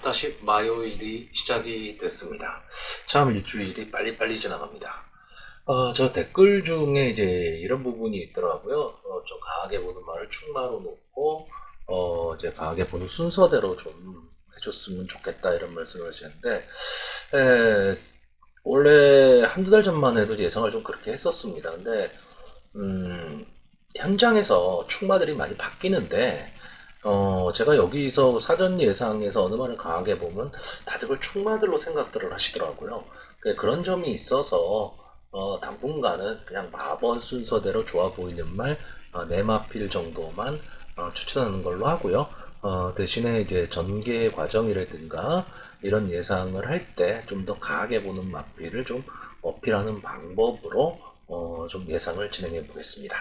다시 마요일이 시작이 됐습니다. 참 일주일이 빨리빨리 지나갑니다. 저 댓글 중에 이제 이런 부분이 있더라고요. 좀 강하게 보는 말을 충마로 놓고, 이제 강하게 보는 순서대로 좀 해줬으면 좋겠다 이런 말씀을 하시는데, 에, 원래 한두 달 전만 해도 예상을 좀 그렇게 했었습니다. 근데, 음, 현장에서 충마들이 많이 바뀌는데, 제가 여기서 사전 예상에서 어느 말을 강하게 보면 다들 그걸 충마들로 생각들을 하시더라고요. 그런 점이 있어서 당분간은 그냥 마번 순서대로 좋아 보이는 말 네마필 정도만 추천하는 걸로 하고요. 대신에 이제 전개 과정이라든가 이런 예상을 할 때 좀 더 강하게 보는 마필을 좀 어필하는 방법으로 좀 예상을 진행해 보겠습니다.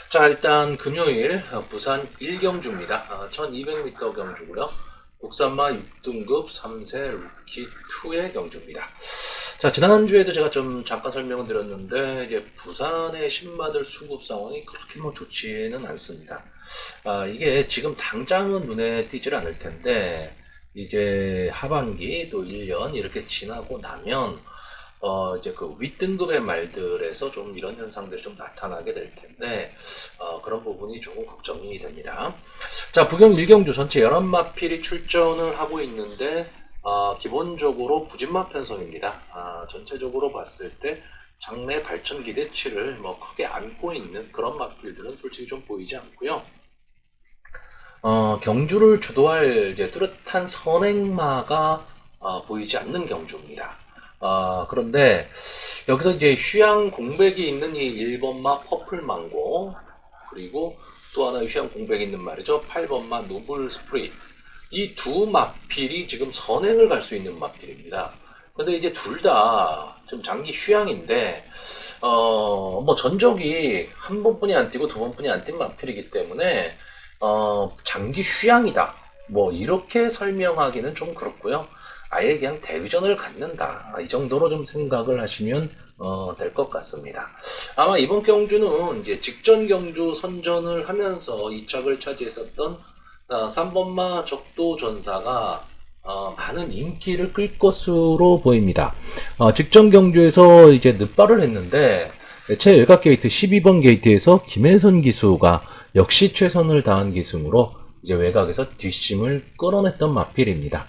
자, 일단 금요일 부산 1경주입니다. 1200m 경주고요. 국산마 6등급 3세 루키 2의 경주입니다. 자, 지난주에도 제가 좀 잠깐 설명을 드렸는데 이제 부산의 신마들 수급 상황이 그렇게 뭐 좋지는 않습니다. 이게 지금 당장은 눈에 띄질 않을 텐데 이제 하반기 또 1년 이렇게 지나고 나면 이제 그 윗등급의 말들에서 좀 이런 현상들이 좀 나타나게 될 텐데, 그런 부분이 조금 걱정이 됩니다. 자, 부경 1경주 전체 11마필이 출전을 하고 있는데, 기본적으로 부진마 편성입니다. 전체적으로 봤을 때 장내 발전 기대치를 뭐 크게 안고 있는 그런 마필들은 솔직히 좀 보이지 않고요. 경주를 주도할 이제 뚜렷한 선행마가 보이지 않는 경주입니다. 그런데 여기서 이제 휴양 공백이 있는 이 1번마 퍼플망고, 그리고 또 하나 휴양 공백이 있는 말이죠. 8번마 노블 스프릿. 이 두 마필이 지금 선행을 갈 수 있는 마필입니다. 근데 이제 둘 다 좀 장기 휴양인데, 뭐 전적이 한 번뿐이 안 뛰고 두 번뿐이 안 뛴 마필이기 때문에, 장기 휴양이다. 뭐 이렇게 설명하기는 좀 그렇고요. 아예 그냥 데뷔전을 갖는다. 이 정도로 좀 생각을 하시면 될 것 같습니다. 아마 이번 경주는 이제 직전 경주 선전을 하면서 2착을 차지했었던 3번마 적도전사가 많은 인기를 끌 것으로 보입니다. 직전 경주에서 이제 늑발을 했는데 최외곽 게이트 12번 게이트에서 김혜선 기수가 역시 최선을 다한 기승으로 이제 외곽에서 뒷심을 끌어냈던 마필입니다.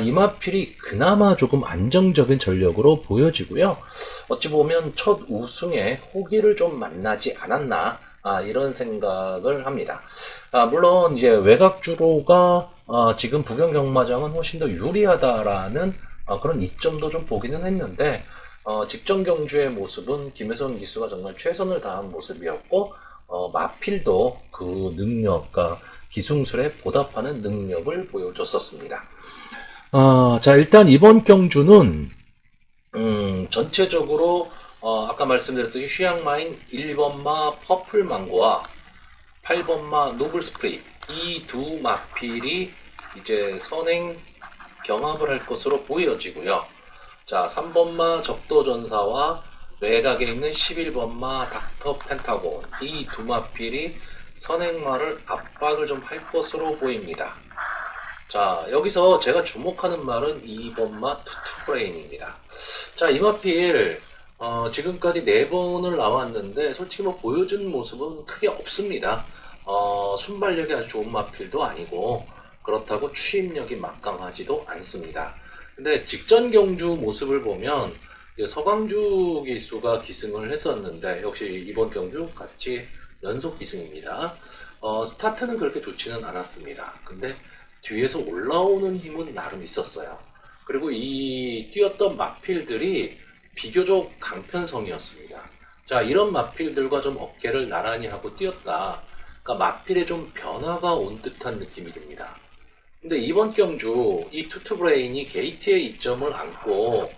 이 마필이 그나마 조금 안정적인 전력으로 보여지고요. 어찌 보면 첫 우승에 호기를 좀 만나지 않았나, 이런 생각을 합니다. 물론 이제 외곽주로가 지금 부경 경마장은 훨씬 더 유리하다라는 그런 이점도 좀 보기는 했는데, 직전 경주의 모습은 김혜선 기수가 정말 최선을 다한 모습이었고, 마필도 그 능력과 기승술에 보답하는 능력을 보여줬었습니다. 자, 일단 이번 경주는, 전체적으로, 아까 말씀드렸듯이 휴양마인 1번마 퍼플망고와 8번마 노블 스프릿, 이 두 마필이 이제 선행 경합을 할 것으로 보여지고요. 자, 3번마 적도전사와 외곽에 있는 11번마 닥터 펜타곤, 이 두 마필이 선행마를 압박을 좀 할 것으로 보입니다. 자, 여기서 제가 주목하는 말은 2번마 투투브레인입니다. 자, 이 마필 지금까지 4번을 나왔는데 솔직히 뭐 보여준 모습은 크게 없습니다. 순발력이 아주 좋은 마필도 아니고 그렇다고 추임력이 막강하지도 않습니다. 근데 직전 경주 모습을 보면 서광주 기수가 기승을 했었는데 역시 이번 경주 같이 연속 기승입니다. 스타트는 그렇게 좋지는 않았습니다. 근데 뒤에서 올라오는 힘은 나름 있었어요. 그리고 이 뛰었던 마필들이 비교적 강편성이었습니다. 자, 이런 마필들과 좀 어깨를 나란히 하고 뛰었다. 그러니까 마필에 좀 변화가 온 듯한 느낌이 듭니다. 근데 이번 경주 이 투투브레인이 게이트의 이점을 안고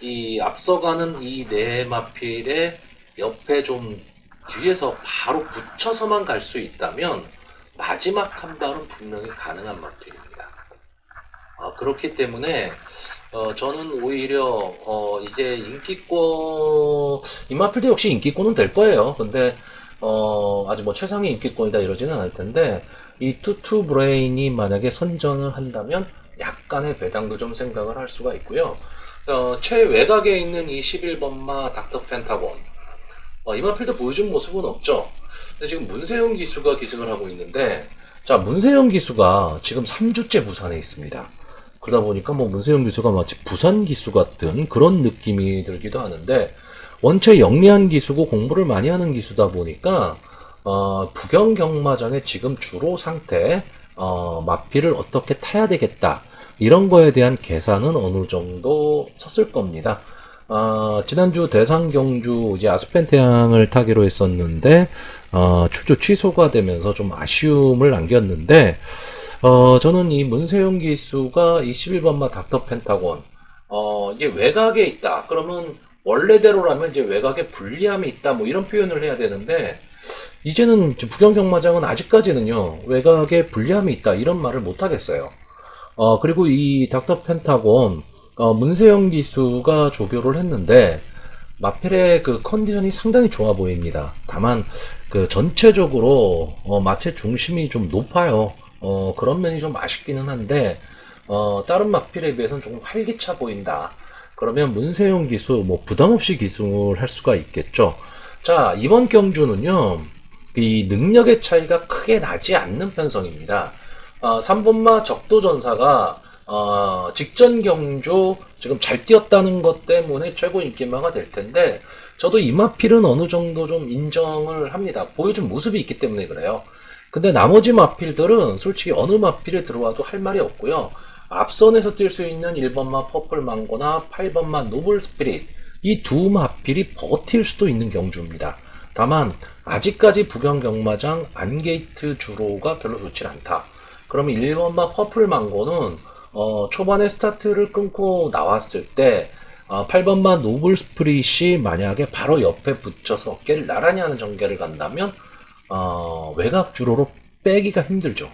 이 앞서가는 이 네 마필의 옆에 좀 뒤에서 바로 붙여서만 갈 수 있다면 마지막 한 발은 분명히 가능한 마필입니다. 그렇기 때문에 저는 오히려 이제 인기권 이 마필도 역시 인기권은 될 거예요. 근데 아직 뭐 최상위 인기권이다 이러지는 않을 텐데 이 투투 브레인이 만약에 선전을 한다면 약간의 배당도 좀 생각을 할 수가 있고요. 최외곽에 있는 이 11번마 닥터 펜타곤. 이 마필도 보여준 모습은 없죠. 근데 지금 문세영 기수가 기승을 하고 있는데, 자, 문세영 기수가 지금 3주째 부산에 있습니다. 그러다 보니까 뭐 문세영 기수가 마치 부산 기수 같은 그런 느낌이 들기도 하는데, 원체 영리한 기수고 공부를 많이 하는 기수다 보니까, 부경경마장의 지금 주로 상태, 마필을 어떻게 타야 되겠다. 이런 거에 대한 계산은 어느 정도 섰을 겁니다. 지난주 대상 경주 이제 아스펜테앙을 타기로 했었는데, 출조 취소가 되면서 좀 아쉬움을 남겼는데, 저는 이 문세용 기수가 이 11번마 닥터 펜타곤, 이게 외곽에 있다. 그러면 원래대로라면 이제 외곽에 불리함이 있다. 뭐 이런 표현을 해야 되는데, 이제는 부경경마장은 아직까지는요, 외곽에 불리함이 있다. 이런 말을 못 하겠어요. 그리고 이 닥터 펜타곤, 문세영 기수가 조교를 했는데, 마펠의 그 컨디션이 상당히 좋아 보입니다. 다만, 그 전체적으로, 마체 중심이 좀 높아요. 그런 면이 좀 아쉽기는 한데, 다른 마필에 비해서는 조금 활기차 보인다. 그러면 문세용 기수, 뭐, 부담 없이 기승을 할 수가 있겠죠. 자, 이번 경주는요, 이 능력의 차이가 크게 나지 않는 편성입니다. 3번마 적도전사가 직전 경주 지금 잘 뛰었다는 것 때문에 최고 인기마가 될 텐데, 저도 이마필은 어느 정도 좀 인정을 합니다. 보여준 모습이 있기 때문에 그래요. 근데 나머지 마필들은 솔직히 어느 마필에 들어와도 할 말이 없고요. 앞선에서 뛸 수 있는 1번마 퍼플 망고나 8번마 노블 스피릿, 이 두 마필이 버틸 수도 있는 경주입니다. 다만 아직까지 부경경마장 안게이트 주로가 별로 좋지 않다. 그러면 1번마 퍼플 망고는 초반에 스타트를 끊고 나왔을 때 8번마 노블 스프릿이 만약에 바로 옆에 붙여서 어깨를 나란히 하는 전개를 간다면 외곽 주로로 빼기가 힘들죠.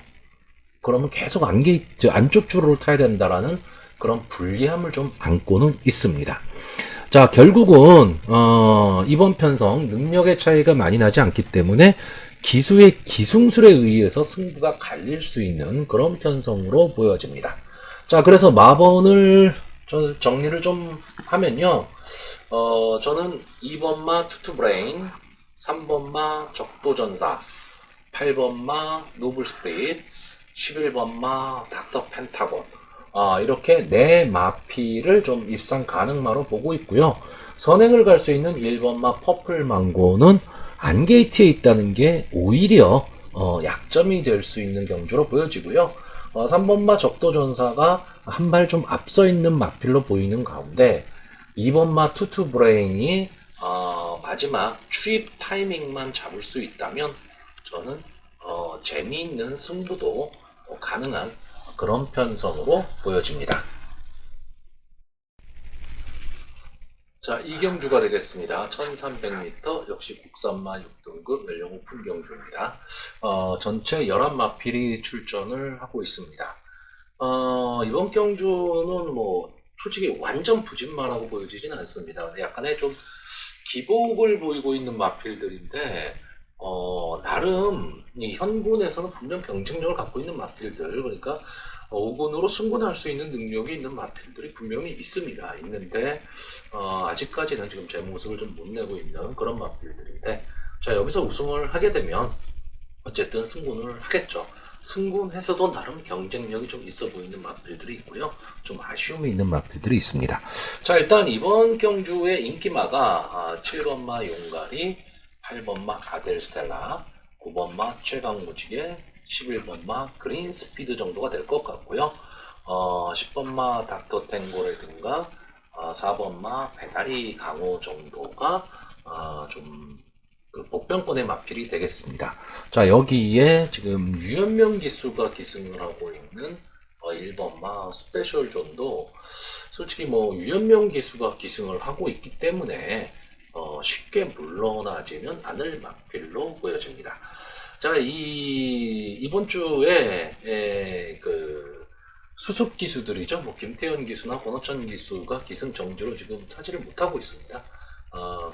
그러면 계속 안쪽 주로를 타야 된다라는 그런 불리함을 좀 안고는 있습니다. 자, 결국은 이번 편성 능력의 차이가 많이 나지 않기 때문에 기수의 기승술에 의해서 승부가 갈릴 수 있는 그런 편성으로 보여집니다. 자, 그래서 마번을 정리를 좀 하면요. 저는 2번마 투투브레인, 3번마 적도전사, 8번마 노블스프릿, 11번마 닥터 펜타곤, 이렇게 네 마피를 좀 입상 가능마로 보고 있고요. 선행을 갈 수 있는 1번마 퍼플 망고는 안게이트에 있다는 게 오히려 약점이 될 수 있는 경주로 보여지고요. 3번마 적도전사가 한 발 좀 앞서 있는 마필로 보이는 가운데 2번마 투투브레인이 마지막 추입 타이밍만 잡을 수 있다면 저는 재미있는 승부도 가능한 그런 편성으로 보여집니다. 자, 이 경주가 되겠습니다. 1300m 역시 국산마 6등급 연령 오픈 경주입니다. 전체 11마필이 출전을 하고 있습니다. 이번 경주는 뭐 솔직히 완전 부진마라고 보여지진 않습니다. 약간의 좀 기복을 보이고 있는 마필들인데 나름 이 현군에서는 분명 경쟁력을 갖고 있는 마필들, 그러니까 5군으로 승군할 수 있는 능력이 있는 마필들이 분명히 있습니다. 있는데 아직까지는 지금 제 모습을 좀 못 내고 있는 그런 마필들인데, 자, 여기서 우승을 하게 되면 어쨌든 승군을 하겠죠. 승군해서도 나름 경쟁력이 좀 있어 보이는 마필들이 있고요. 좀 아쉬움이 있는 마필들이 있습니다. 자, 일단 이번 경주의 인기마가 7번마 용가리, 8번마 아델 스텔라, 9번마 최강무지개, 11번마 그린 스피드 정도가 될 것 같고요. 10번마 닥터 탱고라든가 4번마 배다리 강호 정도가 좀 복병권의 마필이 되겠습니다. 자, 여기에 지금 유연명 기수가 기승을 하고 있는 1번마 스페셜 존도 솔직히 뭐 유연명 기수가 기승을 하고 있기 때문에 쉽게 물러나지는 않을 마필로 보여집니다. 자, 이번 주에 그 수습 기수들이죠. 뭐 김태현 기수나 권호천 기수가 기승 정지로 지금 차지를 못하고 있습니다.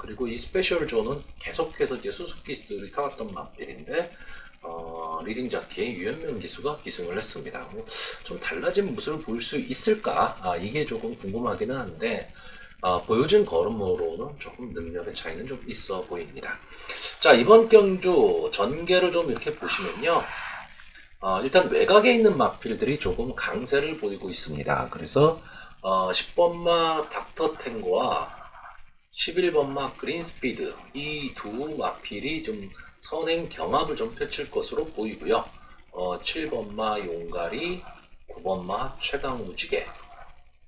그리고 이 스페셜 존은 계속해서 이제 수습 기수들이 타왔던 마필인데 리딩 자키의 유현명 기수가 기승을 했습니다. 좀 달라진 모습을 보일 수 있을까? 이게 조금 궁금하기는 한데 보여진 걸음으로는 조금 능력의 차이는 좀 있어 보입니다. 자, 이번 경주 전개를 좀 이렇게 보시면요. 일단 외곽에 있는 마필들이 조금 강세를 보이고 있습니다. 그래서 10번마 닥터 탱고와 11번마 그린 스피드 이 두 마필이 좀 선행 경합을 좀 펼칠 것으로 보이고요. 7번마 용가리, 9번마 최강 무지개,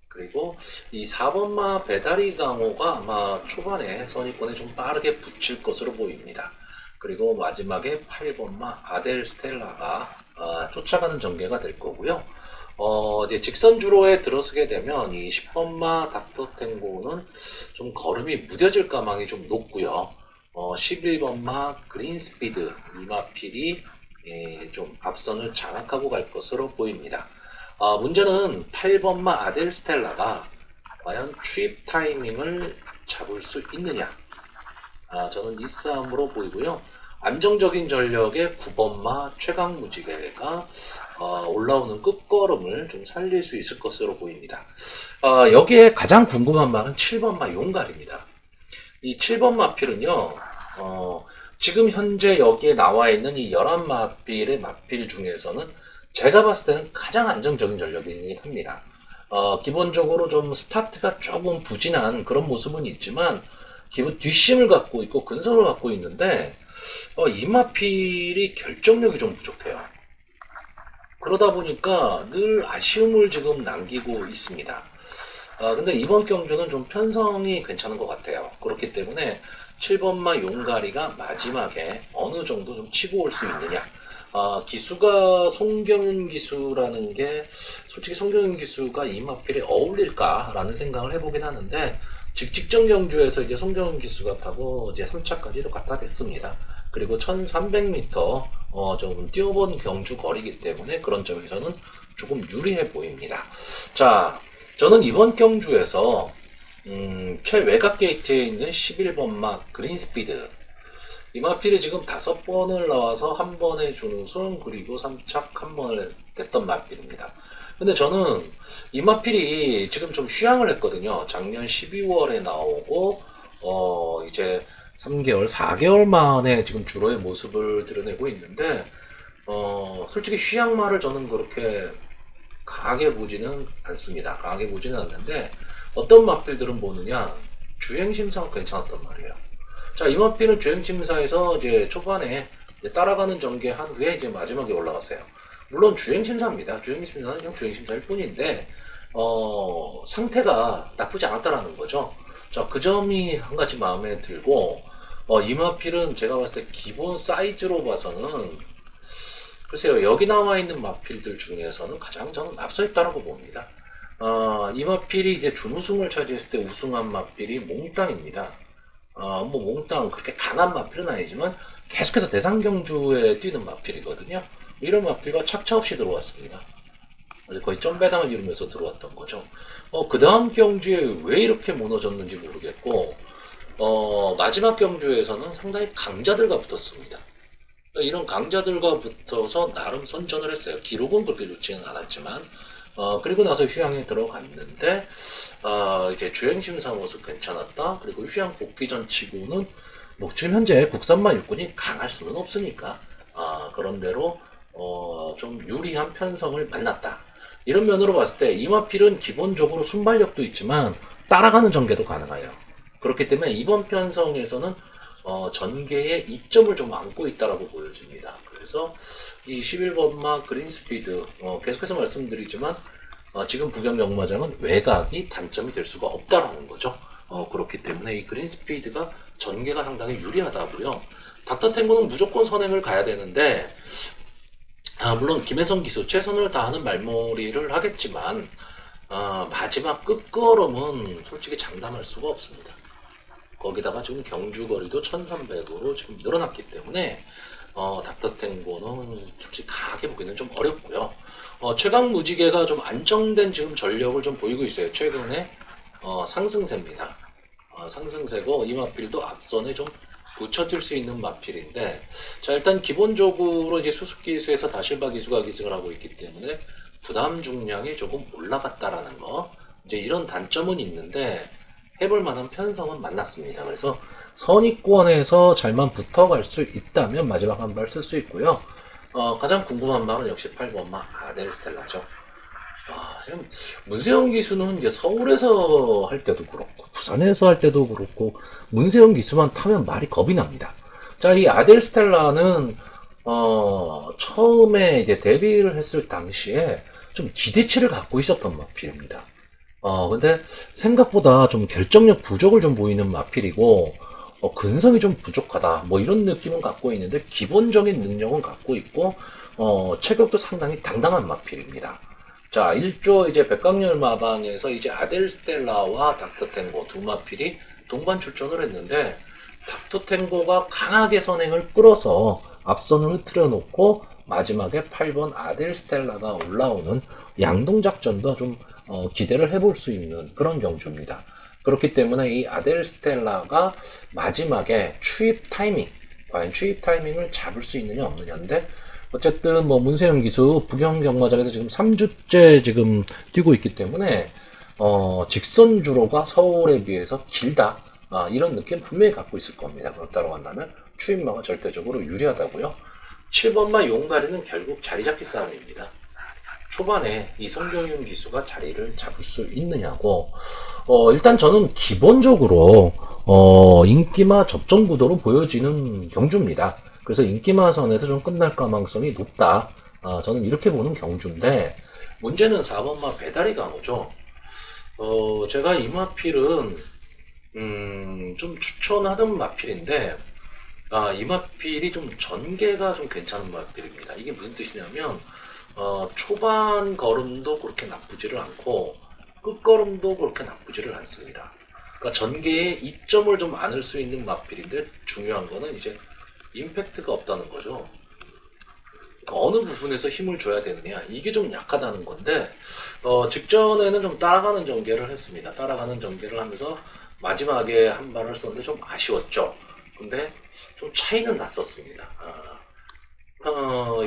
그리고 이 4번마 배다리 강호가 아마 초반에 선입권에 좀 빠르게 붙일 것으로 보입니다. 그리고 마지막에 8번마 아델 스텔라가 쫓아가는 전개가 될 거고요. 이제 직선 주로에 들어서게 되면 이 10번마 닥터 탱고는 좀 걸음이 무뎌질 가망이 좀 높고요. 11번마 그린 스피드 이 마필이 좀 앞선을 장악하고 갈 것으로 보입니다. 문제는 8번마 아델 스텔라가 과연 추입 타이밍을 잡을 수 있느냐. 저는 이 싸움으로 보이고요. 안정적인 전력의 9번마 최강 무지개가 올라오는 끝걸음을 좀 살릴 수 있을 것으로 보입니다. 여기에 가장 궁금한 말은 7번마 용갈입니다. 이 7번 마필은요, 지금 현재 여기에 나와 있는 이 11마필의 마필 중에서는 제가 봤을 때는 가장 안정적인 전력이긴 합니다. 기본적으로 좀 스타트가 조금 부진한 그런 모습은 있지만, 기본 뒷심을 갖고 있고 근성을 갖고 있는데, 이 마필이 결정력이 좀 부족해요. 그러다 보니까 늘 아쉬움을 지금 남기고 있습니다. 근데 이번 경주는 좀 편성이 괜찮은 것 같아요. 그렇기 때문에 7번마 용가리가 마지막에 어느 정도 좀 치고 올 수 있느냐. 기수가 송경윤 기수라는 게 솔직히 송경윤 기수가 이 마필에 어울릴까라는 생각을 해보긴 하는데 직전 경주에서 이제 송경윤 기수가 타고 이제 3차까지도 갖다 댔습니다. 그리고 1300m 좀 뛰어본 경주 거리기 때문에 그런 점에서는 조금 유리해 보입니다. 자, 저는 이번 경주에서 최외곽 게이트에 있는 11번마 그린 스피드 이 마필이 지금 5번을 나와서 한 번에 준우승 그리고 3착 한 번을 냈던 마필입니다. 근데 저는 이 마필이 지금 좀 휴양을 했거든요. 작년 12월에 나오고 이제 3개월, 4개월 만에 지금 주로의 모습을 드러내고 있는데 솔직히 휴양말을 저는 그렇게 강하게 보지는 않습니다. 강하게 보지는 않는데 어떤 마필들은 보느냐 주행심사가 괜찮았단 말이에요. 자, 이 마필은 주행심사에서 이제 초반에 이제 따라가는 전개한 후에 이제 마지막에 올라갔어요. 물론 주행심사입니다. 주행심사는 그냥 주행심사일 뿐인데 상태가 나쁘지 않았다라는 거죠. 자, 그 점이 한 가지 마음에 들고 이 마필은 제가 봤을 때 기본 사이즈로 봐서는 글쎄요, 여기 나와 있는 마필들 중에서는 가장 저는 앞서 있다라고 봅니다. 이 마필이 이제 준우승을 차지했을 때 우승한 마필이 몽땅입니다. 뭐 몽땅 그렇게 강한 마필은 아니지만 계속해서 대상 경주에 뛰는 마필이거든요. 이런 마필과 착차 없이 들어왔습니다. 거의 점배당을 이루면서 들어왔던 거죠. 그 다음 경주에 왜 이렇게 무너졌는지 모르겠고, 마지막 경주에서는 상당히 강자들과 붙었습니다. 이런 강자들과 붙어서 나름 선전을 했어요. 기록은 그렇게 좋지는 않았지만, 그리고 나서 휴양에 들어갔는데, 이제 주행심사 모습 괜찮았다. 그리고 휴양 복귀 전 치고는, 뭐 지금 현재 국산만 육군이 강할 수는 없으니까, 그런 대로, 좀 유리한 편성을 만났다. 이런 면으로 봤을 때, 이마필은 기본적으로 순발력도 있지만, 따라가는 전개도 가능해요. 그렇기 때문에 이번 편성에서는 전개에 이점을 좀 안고 있다라고 보여집니다. 그래서 이 11번마 그린 스피드 계속해서 말씀드리지만 지금 부경영마장은 외곽이 단점이 될 수가 없다라는 거죠. 그렇기 때문에 이 그린 스피드가 전개가 상당히 유리하다고요. 닥터 탱고는 무조건 선행을 가야 되는데 물론 김혜성 기수 최선을 다하는 말머리를 하겠지만 마지막 끝걸음은 솔직히 장담할 수가 없습니다. 거기다가 지금 경주거리도 1300으로 지금 늘어났기 때문에 닥터 탱고는 솔직히 강하게 보기는 좀 어렵고요. 최강 무지개가 좀 안정된 지금 전력을 좀 보이고 있어요. 최근에 상승세입니다. 상승세고 이마필도 앞선에 좀 붙여질 수 있는 마필인데, 자, 일단 기본적으로 이제 수습기수에서 다실바 기수가 기승을 하고 있기 때문에 부담 중량이 조금 올라갔다라는 거, 이제 이런 단점은 있는데 해볼 만한 편성은 만났습니다. 그래서 선입권에서 잘만 붙어갈 수 있다면 마지막 한 발 쓸 수 있고요. 가장 궁금한 말은 역시 8번마 아델 스텔라죠. 지금 문세영 기수는 이제 서울에서 할 때도 그렇고 부산에서 할 때도 그렇고 문세영 기수만 타면 말이 겁이 납니다. 자, 이 아델 스텔라는 처음에 이제 데뷔를 했을 당시에 좀 기대치를 갖고 있었던 마필입니다. 근데 생각보다 좀 결정력 부족을 좀 보이는 마필이고 근성이 좀 부족하다 뭐 이런 느낌은 갖고 있는데 기본적인 능력은 갖고 있고 체격도 상당히 당당한 마필입니다. 자, 1조 이제 백광열 마방에서 이제 아델 스텔라와 닥터 탱고 두 마필이 동반 출전을 했는데 닥터 탱고가 강하게 선행을 끌어서 앞선을 흐트려 놓고 마지막에 8번 아델 스텔라가 올라오는 양동 작전도 좀 기대를 해볼 수 있는 그런 경주입니다. 그렇기 때문에 이 아델 스텔라가 마지막에 추입 타이밍, 과연 추입 타이밍을 잡을 수 있느냐 없느냐인데 어쨌든 뭐 문세영 기수 부경 경마장에서 지금 3주째 지금 뛰고 있기 때문에 직선 주로가 서울에 비해서 길다. 이런 느낌 분명히 갖고 있을 겁니다. 그렇다고 한다면 추임마가 절대적으로 유리하다고요. 7번마 용가리는 결국 자리 잡기 싸움입니다. 초반에 이 성경윤 기수가 자리를 잡을 수 있느냐고. 일단 저는 기본적으로 인기마 접전 구도로 보여지는 경주입니다. 그래서 인기마선에서 좀 끝날 가망성이 높다. 저는 이렇게 보는 경주인데 문제는 4번마 배다리 강호죠. 제가 이 마필은 좀 추천하던 마필인데 이 마필이 좀 전개가 좀 괜찮은 마필입니다. 이게 무슨 뜻이냐면 초반 걸음도 그렇게 나쁘지를 않고 끝걸음도 그렇게 나쁘지를 않습니다. 그러니까 전개에 이점을 좀 안을 수 있는 마필인데 중요한 거는 이제 임팩트가 없다는 거죠. 그러니까 어느 부분에서 힘을 줘야 되느냐 이게 좀 약하다는 건데 직전에는 좀 따라가는 전개를 했습니다. 따라가는 전개를 하면서 마지막에 한 발을 썼는데 좀 아쉬웠죠. 근데 좀 차이는 났었습니다.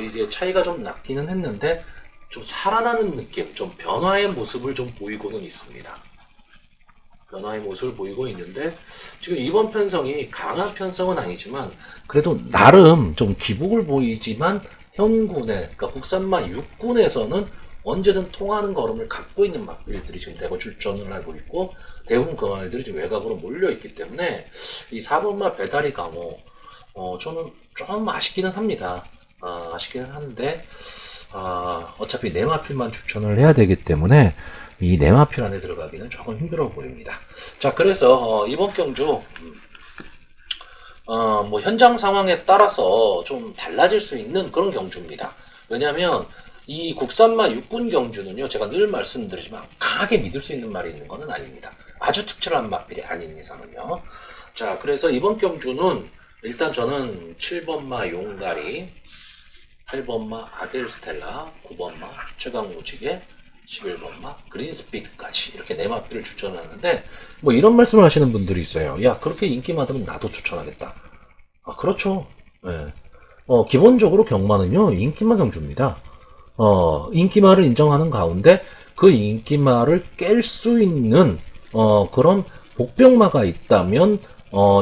이게 차이가 좀 났기는 했는데 좀 살아나는 느낌, 좀 변화의 모습을 좀 보이고는 있습니다. 변화의 모습을 보이고 있는데 지금 이번 편성이 강한 편성은 아니지만 그래도 나름 좀 기복을 보이지만 현군에 그러니까 국산마 6군에서는 언제든 통하는 걸음을 갖고 있는 마필들이 지금 대거 출전을 하고 있고 대부분 그 말들이 지금 외곽으로 몰려 있기 때문에 이 4번마 배다리 강호 저는 좀 아쉽기는 합니다. 아쉽기는 한데 어차피 네 마필만 추천을 해야 되기 때문에 이 네마필 안에 들어가기는 조금 힘들어 보입니다. 자, 그래서 이번 경주 뭐 현장 상황에 따라서 좀 달라질 수 있는 그런 경주입니다. 왜냐하면 이 국산마 육군 경주는요, 제가 늘 말씀드리지만 강하게 믿을 수 있는 말이 있는 것은 아닙니다. 아주 특출한 마필이 아닌 이상은요. 자, 그래서 이번 경주는 일단 저는 7번마 용가리, 8번마 아델 스텔라, 9번마 최강무지개, 11번마 그린스피드까지 이렇게 네 마필을 추천하는데 뭐 이런 말씀을 하시는 분들이 있어요. 야, 그렇게 인기 많으면 나도 추천하겠다. 그렇죠. 네. 기본적으로 경마는요 인기마 경주입니다. 인기마를 인정하는 가운데 그 인기마를 깰 수 있는 그런 복병마가 있다면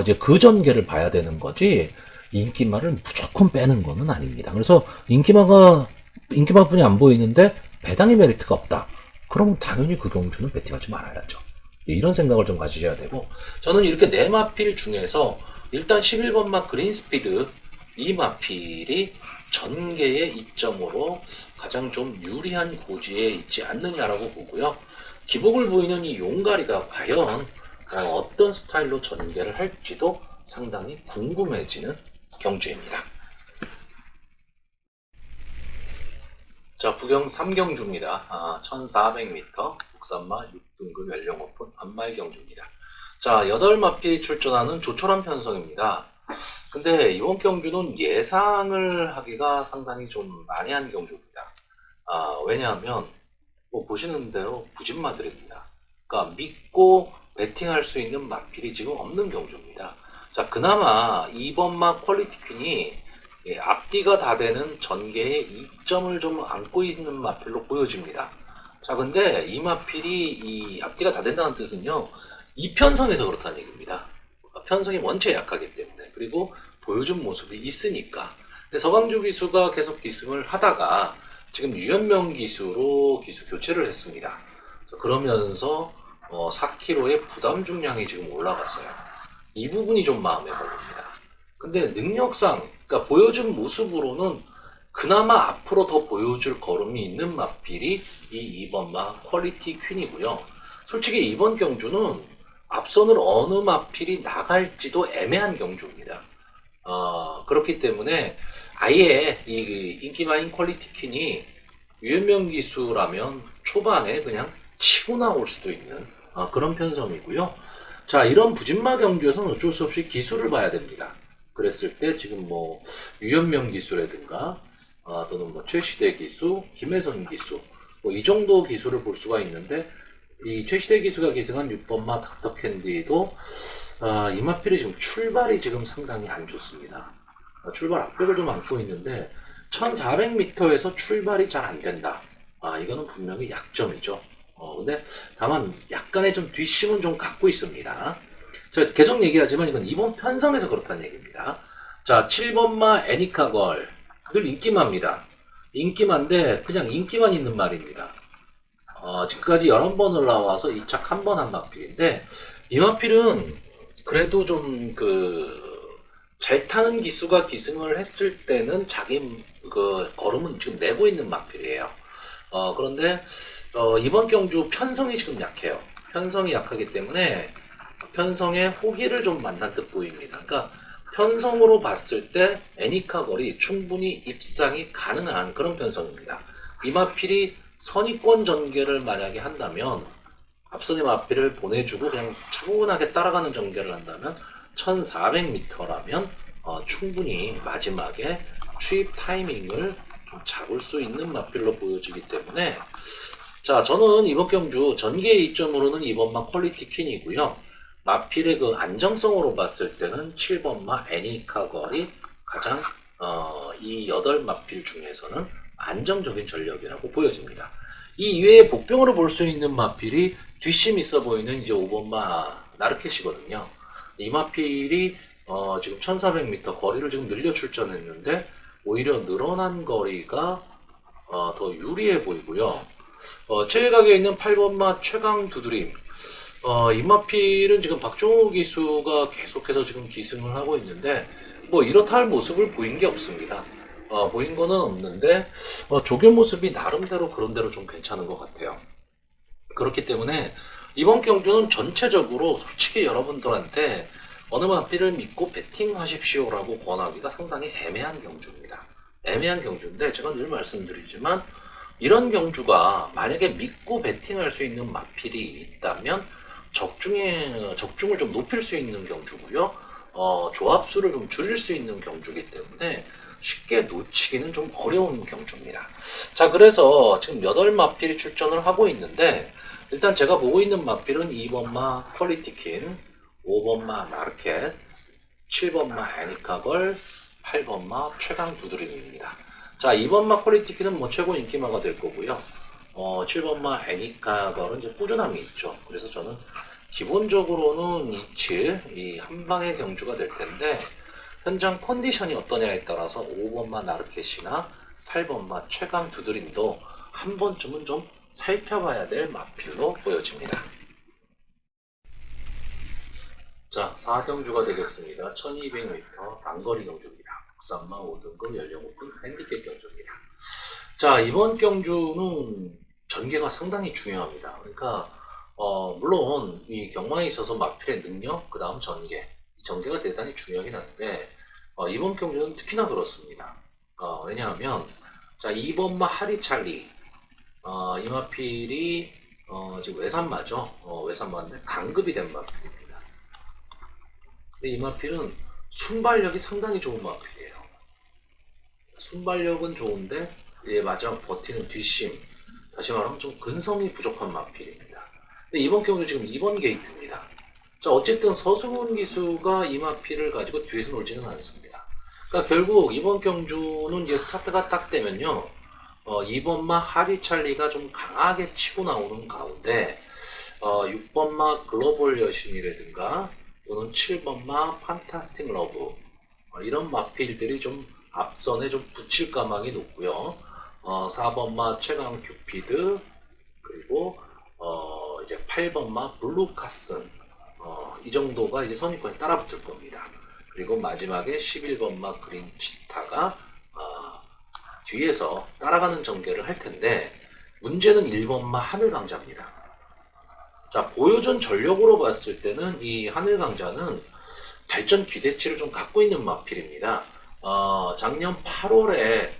이제 그 전개를 봐야 되는 거지 인기마를 무조건 빼는 거는 아닙니다. 그래서 인기마뿐이 안 보이는데 배당의 메리트가 없다. 그럼 당연히 그 경주는 배팅하지 말아야죠. 이런 생각을 좀 가지셔야 되고 저는 이렇게 네 마필 중에서 일단 11번마 그린스피드 이 마필이 전개의 이점으로 가장 좀 유리한 고지에 있지 않느냐라고 보고요. 기복을 보이는 이 용가리가 과연 어떤 스타일로 전개를 할지도 상당히 궁금해지는 경주입니다. 자, 부경 3경주입니다. 1400m 국산마 6등급 연령 오픈 안말 경주입니다. 자, 8마필이 출전하는 조촐한 편성입니다. 근데 이번 경주는 예상을 하기가 상당히 좀 난해한 경주입니다. 왜냐하면 뭐 보시는 대로 부진마들입니다. 그러니까 믿고 배팅할 수 있는 마필이 지금 없는 경주입니다. 자, 그나마 2번마 퀄리티 퀸이 앞뒤가 다 되는 전개의 이점을 좀 안고 있는 마필로 보여집니다. 자, 근데 이 마필이 이 앞뒤가 다 된다는 뜻은요, 이 편성에서 그렇다는 얘기입니다. 편성이 원체 약하기 때문에, 그리고 보여준 모습이 있으니까. 근데 서강주 기수가 계속 기승을 하다가 지금 유현명 기수로 기수 교체를 했습니다. 그러면서 4kg의 부담 중량이 지금 올라갔어요. 이 부분이 좀 마음에 걸립니다. 근데 능력상, 그러니까 보여준 모습으로는 그나마 앞으로 더 보여줄 걸음이 있는 마필이 이 2번마 퀄리티 퀸이고요. 솔직히 이번 경주는 앞선을 어느 마필이 나갈지도 애매한 경주입니다. 그렇기 때문에 아예 이 인기마인 퀄리티 퀸이 유현명 기수라면 초반에 그냥 치고 나올 수도 있는 그런 편성이고요. 자, 이런 부진마 경주에서는 어쩔 수 없이 기수를 봐야 됩니다. 그랬을 때 지금 뭐 유현명 기수라든가 또는 뭐 최시대 기수, 김혜선 기수 뭐 이 정도 기수를 볼 수가 있는데, 이 최시대 기수가 기승한 6번마 닥터캔디도 이 마필이 지금 출발이 지금 상당히 안 좋습니다. 출발 압력을 좀 안고 있는데 1400m에서 출발이 잘 안 된다. 이거는 분명히 약점이죠. 근데 다만 약간의 좀 뒷심은 좀 갖고 있습니다. 제가 계속 얘기하지만 이건 이번 편성에서 그렇다는 얘기입니다. 자, 7번마 애니카걸 늘 인기마입니다. 인기마인데 그냥 인기만 있는 말입니다. 지금까지 11번을 나와서 2착 1번 한 마필인데, 이 마필은 그래도 좀 잘 타는 기수가 기승을 했을 때는 자기 그 걸음은 지금 내고 있는 마필이에요. 그런데 이번 경주 편성이 지금 약해요. 편성이 약하기 때문에 편성의 호기를 좀 만난 듯 보입니다. 그러니까 편성으로 봤을 때 애니카 걸이 충분히 입상이 가능한 그런 편성입니다. 이 마필이 선의권 전개를 만약에 한다면, 앞선의 마필을 보내주고 그냥 차분하게 따라가는 전개를 한다면 1400m라면 충분히 마지막에 추입 타이밍을 좀 잡을 수 있는 마필로 보여지기 때문에, 자, 저는 이번 경주 전개의 이점으로는 2번마 퀄리티 퀸이고요. 마필의 그 안정성으로 봤을 때는 7번마 애니카걸이 가장 이 8마필 중에서는 안정적인 전력이라고 보여집니다. 이 이외에 복병으로 볼 수 있는 마필이 뒷심 있어 보이는 이제 5번마 나르켓이거든요. 이 마필이 지금 1400m 거리를 지금 늘려 출전했는데 오히려 늘어난 거리가 더 유리해 보이고요. 최외곽에 있는 8번마 최강 두드림, 이 마필은 지금 박종호 기수가 계속해서 지금 기승을 하고 있는데 뭐 이렇다 할 모습을 보인 게 없습니다. 보인 거는 없는데 조교 모습이 나름대로 그런대로 좀 괜찮은 것 같아요. 그렇기 때문에 이번 경주는 전체적으로 솔직히 여러분들한테 어느 마필을 믿고 베팅하십시오라고 권하기가 상당히 애매한 경주입니다. 애매한 경주인데 제가 늘 말씀드리지만, 이런 경주가 만약에 믿고 베팅할 수 있는 마필이 있다면 적중을 좀 높일 수 있는 경주고요. 조합수를 좀 줄일 수 있는 경주이기 때문에 쉽게 놓치기는 좀 어려운 경주입니다. 자, 그래서 지금 8마필이 출전을 하고 있는데, 일단 제가 보고 있는 마필은 2번마 퀄리티킨, 5번마 나르켓, 7번마 애니카걸, 8번마 최강 두드림입니다. 자, 2번마 퀄리티키는 뭐 최고 인기마가 될 거고요. 7번마 애니카걸은 이제 꾸준함이 있죠. 그래서 저는 기본적으로는 27, 이 한방의 경주가 될 텐데, 현장 컨디션이 어떠냐에 따라서 5번마 나르켓이나 8번마 최강 두드림도 한 번쯤은 좀 살펴봐야 될 마필로 보여집니다. 자, 4경주가 되겠습니다. 1200m 단거리 경주입니다. 국산마 5등급 연령 오픈 핸디캡 경주입니다. 자, 이번 경주는 전개가 상당히 중요합니다. 그러니까 물론 이 경마에 있어서 마필의 능력, 그 다음 전개가 대단히 중요하긴 한데 이번 경주는 특히나 그렇습니다. 왜냐하면 자, 2번마 하리찰리, 이 마필이 지금 외산마죠. 외산마인데 강급이 된 마필입니다. 근데 이 마필은 순발력이 상당히 좋은 마필이에요. 순발력은 좋은데 마지막 버티는 뒷심, 다시 말하면 좀 근성이 부족한 마필입니다. 근데 이번 경우 지금 2번 게이트입니다. 자, 어쨌든 서승훈 기수가 이 마필을 가지고 뒤에서 놀지는 않습니다. 그러니까 결국 이번 경주는 이제 스타트가 딱 되면요. 2번마 하리찰리가 좀 강하게 치고 나오는 가운데 6번마 글로벌 여신이라든가 또는 7번마 판타스틱 러브 이런 마필들이 좀 앞선에 좀 붙일 가망이 높고요. 4번마 최강 큐피드 그리고 이제 8번마 블루카슨 이 정도가 이제 선입견에 따라붙을 겁니다. 그리고 마지막에 11번마 그린 치타가 뒤에서 따라가는 전개를 할 텐데 문제는 1번마 하늘강자입니다. 자, 보여준 전력으로 봤을 때는 이 하늘강자는 발전 기대치를 좀 갖고 있는 마필입니다. 작년 8월에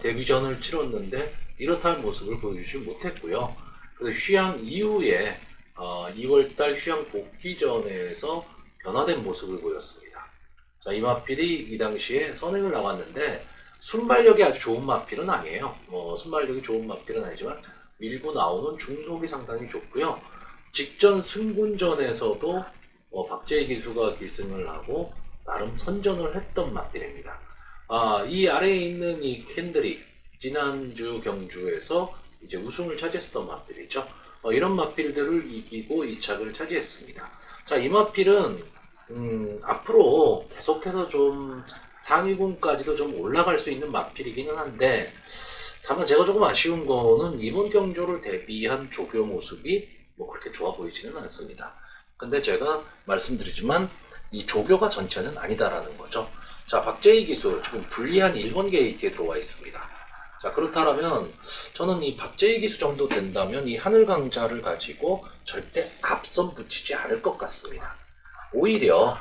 데뷔전을 치렀는데 이렇다 할 모습을 보여주지 못했고요. 그래서 휴양 이후에 2월달 휴양 복귀전에서 변화된 모습을 보였습니다. 자, 이 마필이 이 당시에 선행을 나왔는데 순발력이 아주 좋은 마필은 아니에요. 순발력이 좋은 마필은 아니지만 밀고 나오는 중속이 상당히 좋고요. 직전 승군전에서도 박재희 기수가 기승을 하고 나름 선전을 했던 마필입니다. 이 아래에 있는 이 캔드릭 지난주 경주에서 이제 우승을 차지했었던 마필이죠. 이런 마필들을 이기고 2착을 차지했습니다. 자, 이 마필은 앞으로 계속해서 좀 상위군까지도 좀 올라갈 수 있는 마필이기는 한데 다만 제가 조금 아쉬운 거는 이번 경주를 대비한 조교 모습이 뭐 그렇게 좋아 보이지는 않습니다. 근데 제가 말씀드리지만 이 조교가 전체는 아니다라는 거죠. 자, 박재희 기수 지금 불리한 1번 게이트에 들어와 있습니다. 자, 그렇다면 저는 이 박재희 기수 정도 된다면 이 하늘강자를 가지고 절대 앞선 붙이지 않을 것 같습니다. 오히려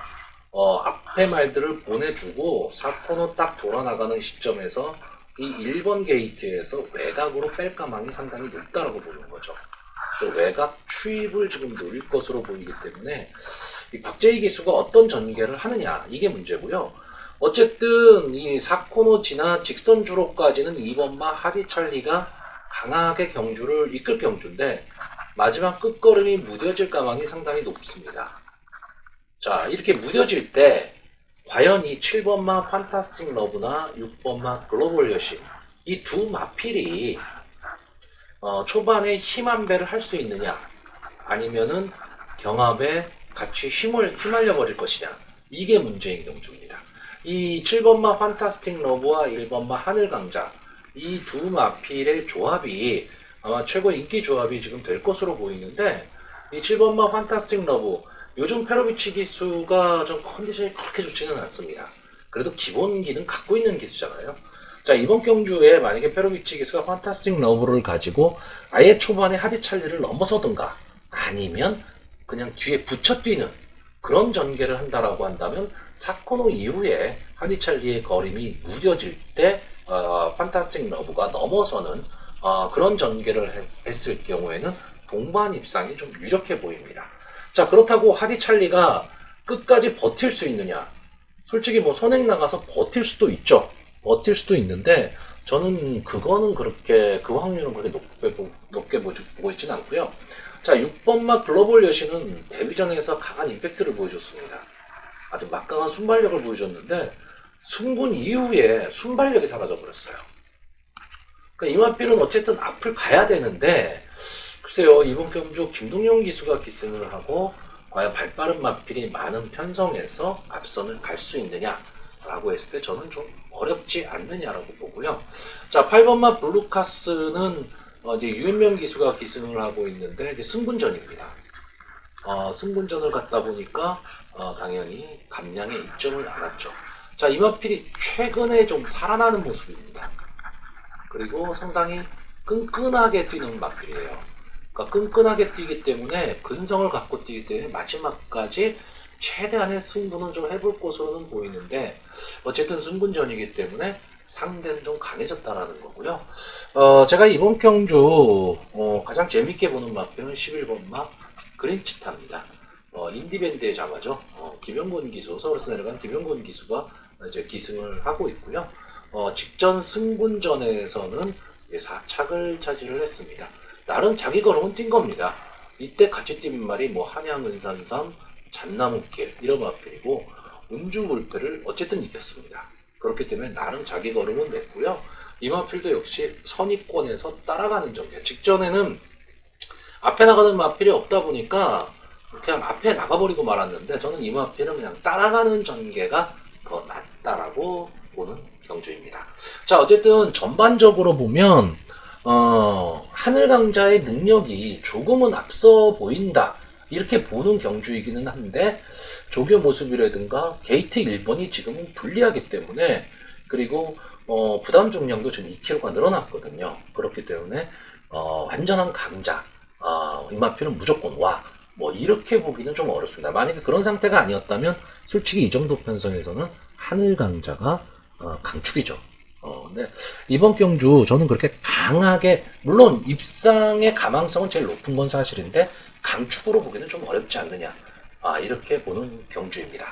앞에 말들을 보내주고 4코너 딱 돌아나가는 시점에서 이 1번 게이트에서 외곽으로 뺄 가망이 상당히 높다라고 보는 거죠. 외곽 추입을 지금 노릴 것으로 보이기 때문에 이 박재희 기수가 어떤 전개를 하느냐 이게 문제고요. 어쨌든 이 4코너 지나 직선 주로까지는 2번마 하디찰리가 강하게 경주를 이끌 경주인데 마지막 끝걸음이 무뎌질 가망이 상당히 높습니다. 자, 이렇게 무뎌질 때 과연 이 7번마 판타스틱 러브나 6번마 글로벌 여신 이 두 마필이 초반에 힘 한 배를 할 수 있느냐 아니면은 경합에 같이 휘말려 버릴 것이냐 이게 문제인 경주입니다. 이 7번마 판타스틱 러브와 1번마 하늘강자 이 두 마필의 조합이 아마 최고 인기 조합이 지금 될 것으로 보이는데 이 7번마 판타스틱 러브 요즘 페로비치 기수가 좀 컨디션이 그렇게 좋지는 않습니다. 그래도 기본기는 갖고 있는 기수잖아요. 자, 이번 경주에 만약에 페로비치 기수가 판타스틱 러브를 가지고 아예 초반에 하디찰리를 넘어서든가 아니면 그냥 뒤에 붙여 뛰는 그런 전개를 한다라고 한다면 4코너 이후에 하디찰리의 거림이 무뎌질 때 판타스틱 러브가 넘어서는 그런 전개를 했을 경우에는 동반 입상이 좀 유력해 보입니다. 자, 그렇다고 하디찰리가 끝까지 버틸 수 있느냐? 솔직히 뭐 선행 나가서 버틸 수도 있죠. 버틸 수도 있는데 저는 그거는 그렇게 그 확률은 그렇게 높게 보고 있지는 않고요. 자, 6번마 글로벌 여신은 데뷔전에서 강한 임팩트를 보여줬습니다. 아주 막강한 순발력을 보여줬는데 승군 이후에 순발력이 사라져버렸어요. 그러니까 이마필은 어쨌든 앞을 가야 되는데 글쎄요, 이번 경주 김동영 기수가 기승을 하고 과연 발빠른 마필이 많은 편성에서 앞선을 갈 수 있느냐라고 했을 때 저는 좀 어렵지 않느냐라고 보고요. 자, 8번마 블루카스는 이제 유현명 기수가 기승을 하고 있는데 이제 승군전입니다. 승군전을 갔다 보니까 당연히 감량에 이점을 안았죠. 자, 이 마필이 최근에 좀 살아나는 모습입니다. 그리고 상당히 끈끈하게 뛰는 마필이에요. 그러니까 끈끈하게 뛰기 때문에 근성을 갖고 뛰기 때문에 마지막까지 최대한의 승부는 좀 해볼 것으로는 보이는데 어쨌든 승군전이기 때문에 상대는 좀 강해졌다라는 거고요. 제가 이번 경주 가장 재밌게 보는 마필은 11번마 그린치타입니다. 인디밴드의 자마죠. 김영곤 기수, 서울에서 내려간 김영곤 기수가 이제 기승을 하고 있고요. 직전 승군전에서는 4착을 차지를 했습니다. 나름 자기 걸음은 뛴 겁니다. 이때 같이 뛴 말이 뭐 한양 은산삼, 잣나무길 이런 마필이고 운주불패를 어쨌든 이겼습니다. 그렇기 때문에 나름 자기 걸음은 냈고요. 이 마필도 역시 선입권에서 따라가는 전개. 직전에는 앞에 나가는 마필이 없다 보니까 그냥 앞에 나가버리고 말았는데 저는 이 마필은 그냥 따라가는 전개가 더 낫다라고 보는 경주입니다. 자, 어쨌든 전반적으로 보면 하늘강자의 능력이 조금은 앞서 보인다 이렇게 보는 경주이기는 한데 조교 모습이라든가 게이트 1번이 지금은 불리하기 때문에 그리고 부담 중량도 지금 2kg가 늘어났거든요. 그렇기 때문에 완전한 강자 이 마필은 무조건 와. 뭐 이렇게 보기는 좀 어렵습니다. 만약에 그런 상태가 아니었다면 솔직히 이 정도 편성에서는 하늘 강자가 강축이죠. 근데 이번 경주 저는 그렇게 강하게 물론 입상의 가망성은 제일 높은 건 사실인데 강축으로 보기는 좀 어렵지 않느냐. 이렇게 보는 경주입니다.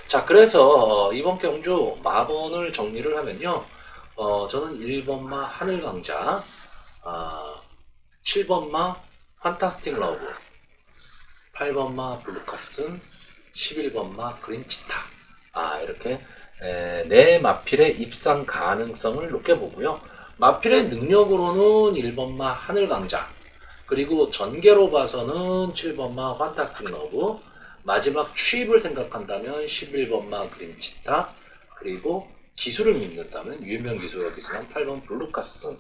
자, 그래서 이번 경주 마번을 정리를 하면요. 저는 1번마 하늘강자, 7번마 판타스틱 러브, 8번마 블루카슨, 11번마 그린치타. 이렇게 네 마필의 입상 가능성을 높게 보고요. 마필의 능력으로는 1번마 하늘강자, 그리고 전개로 봐서는 7번마 판타스틱 러브, 마지막 취입을 생각한다면 11번마 그린치타, 그리고 기술을 믿는다면 유명 기술가 기승한 8번 블루카슨.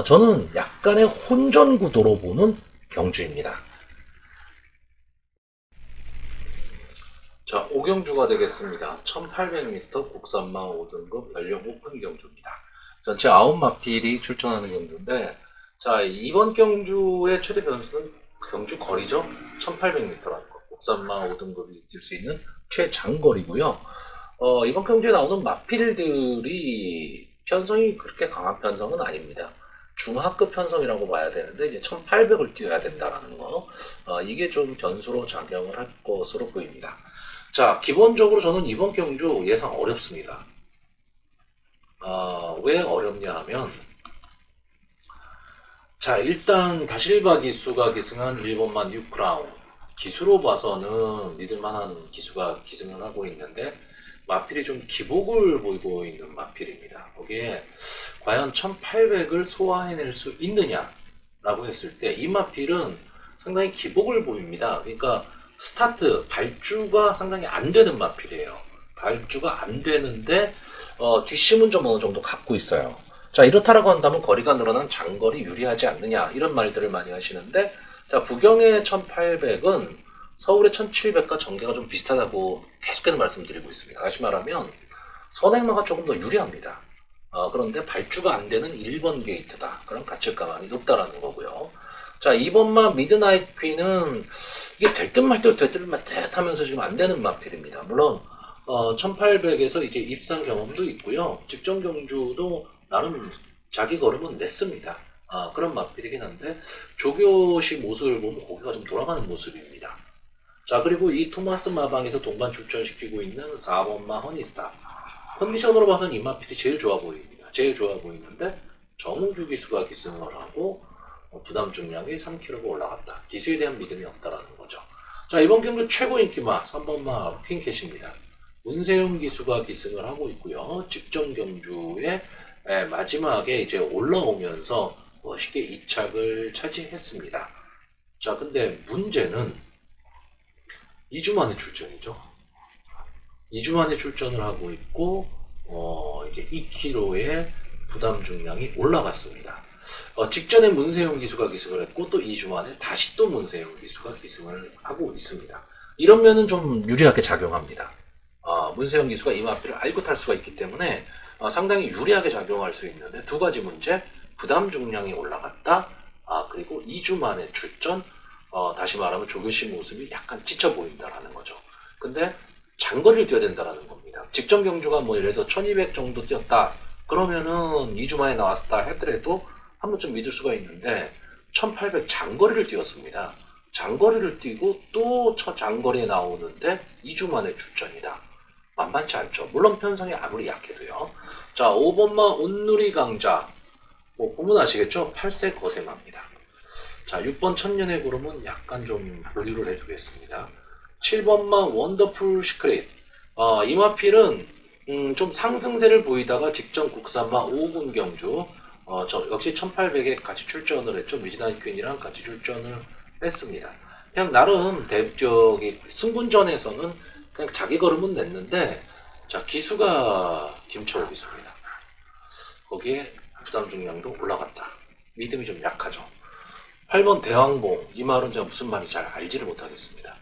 저는 약간의 혼전 구도로 보는 경주입니다. 자, 5경주가 되겠습니다. 1800m 국산마 5등급 연령 오픈 경주입니다. 전체 9마필이 출전하는 경주인데, 자, 이번 경주의 최대 변수는 경주 거리죠. 1800m라는 거. 국산마 5등급이 뛸 수 있는 최장거리고요. 이번 경주에 나오는 마필들이 편성이 그렇게 강한 편성은 아닙니다. 중하급 편성이라고 봐야 되는데 이제 1800을 뛰어야 된다라는 거, 이게 좀 변수로 작용을 할 것으로 보입니다. 자, 기본적으로 저는 이번 경주 예상 어렵습니다. 왜 어렵냐 하면, 자, 일단 다실바 기수가 기승한 1번만 뉴크라운, 기수로 봐서는 믿을만한 기수가 기승을 하고 있는데 마필이 좀 기복을 보이고 있는 마필입니다. 거기에 과연 1800을 소화해낼 수 있느냐라고 했을 때 이 마필은 상당히 기복을 보입니다. 그러니까 스타트 발주가 상당히 안 되는 마필이에요. 발주가 안 되는데 뒷심은 좀 어느 정도 갖고 있어요. 자, 이렇다라고 한다면 거리가 늘어난 장거리 유리하지 않느냐 이런 말들을 많이 하시는데, 자, 부경의 1800은 서울의 1700과 전개가 좀 비슷하다고 계속해서 말씀드리고 있습니다. 다시 말하면 선행마가 조금 더 유리합니다. 그런데 발주가 안 되는 1번 게이트다. 그럼 가cir가망이 높다라는 거고요. 자, 2번마 미드나잇 퀸은 이게 될 듯 말 듯 될 듯 말 듯 하면서 지금 안 되는 마필입니다. 물론 1800에서 이제 입상 경험도 있고요. 직전 경주도 나름 자기 걸음은 냈습니다. 그런 마필이긴 한데 조교시 모습을 보면 고개가 좀 돌아가는 모습입니다. 자, 그리고 이 토마스 마방에서 동반 출전시키고 있는 4번마 허니스타, 컨디션으로 봐서는 이 마필이 제일 좋아 보입니다. 제일 좋아 보이는데 정우주 기수가 기승을 하고 부담 중량이 3kg가 올라갔다. 기수에 대한 믿음이 없다라는 거죠. 자, 이번 경주 최고 인기마 3번마 퀸캣입니다. 문세용 기수가 기승을 하고 있고요. 직전 경주에 마지막에 이제 올라오면서 멋있게 2착을 차지했습니다. 자, 근데 문제는 2주 만에 출전이죠. 2주 만에 출전을 하고 있고 이게 2kg의 부담 중량이 올라갔습니다. 직전에 문세용 기수가 기승을 했고 또 2주 만에 다시 또 문세용 기수가 기승을 하고 있습니다. 이러면은 좀 유리하게 작용합니다. 문세용 기수가 이 마필을 알고 탈 수가 있기 때문에 상당히 유리하게 작용할 수 있는데, 두 가지 문제, 부담 중량이 올라갔다, 그리고 2주 만에 출전, 다시 말하면 조교시 모습이 약간 지쳐 보인다라는 거죠. 근데 장거리를 뛰어야 된다라는 겁니다. 직전 경주가 뭐 예를 들어서 1200 정도 뛰었다 그러면은 2주 만에 나왔다 하더라도 한 번쯤 믿을 수가 있는데 1800 장거리를 뛰었습니다. 장거리를 뛰고 또 첫 장거리에 나오는데 2주 만에 출전이다. 만만치 않죠. 물론 편성이 아무리 약해도요. 자, 5번마 온누리 강자, 뭐 보면 아시겠죠? 8세 거세마입니다. 자, 6번 천년의 구름은 약간 좀 보류를 해주겠습니다. 7번마 원더풀 시크릿. 이 마필은 좀 상승세를 보이다가 직전 국산마 5군 경주 역시 1800에 같이 출전을 했죠. 미즈나잇 퀸이랑 같이 출전을 했습니다. 그냥 나름 저기 승군전에서는 그냥 자기 걸음은 냈는데 자 기수가 김철호 기수입니다. 거기에 부담 중량도 올라갔다. 믿음이 좀 약하죠. 8번 대왕봉. 이 말은 제가 무슨 말인지 잘 알지를 못하겠습니다.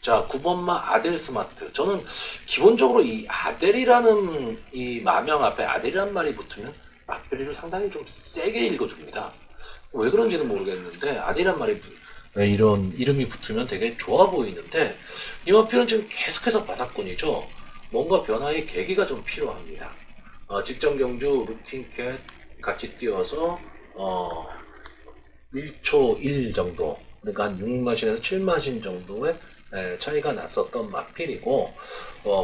자 9번마 아델 스마트. 저는 기본적으로 이 아델이라는 이 마명 앞에 아델이라는 말이 붙으면 마필이를 상당히 좀 세게 읽어줍니다. 왜 그런지는 모르겠는데 아델이란 말이 이런 이름이 붙으면 되게 좋아 보이는데 이 마필은 지금 계속해서 바닥권이죠. 뭔가 변화의 계기가 좀 필요합니다. 직전 경주 루틴캣 같이 뛰어서 1초 1 정도, 그러니까 한 6마신에서 7마신 정도의 차이가 났었던 마필이고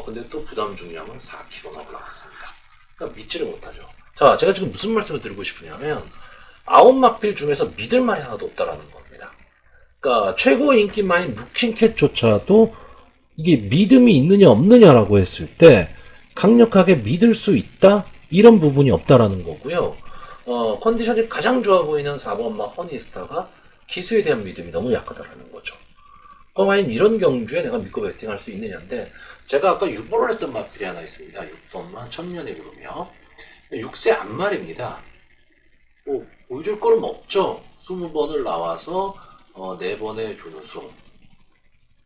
근데 또 부담 중량은 4kg나 올라갔습니다. 그러니까 믿지를 못하죠. 자, 제가 지금 무슨 말씀을 드리고 싶으냐면 9마필 중에서 믿을 말이 하나도 없다라는 겁니다. 그러니까 최고 인기마인 루킹캣조차도 이게 믿음이 있느냐 없느냐라고 했을 때 강력하게 믿을 수 있다? 이런 부분이 없다라는 거고요. 컨디션이 가장 좋아 보이는 4번마 허니스타가 기수에 대한 믿음이 너무 약하다라는 거죠. 과연 이런 경주에 내가 믿고 배팅할 수 있느냐인데 제가 아까 6번을 했던 마필이 하나 있습니다. 6번마 천년의 구름이요. 6세 앞말입니다. 보여줄 거는 없죠. 20번을 나와서 4번의 준우승.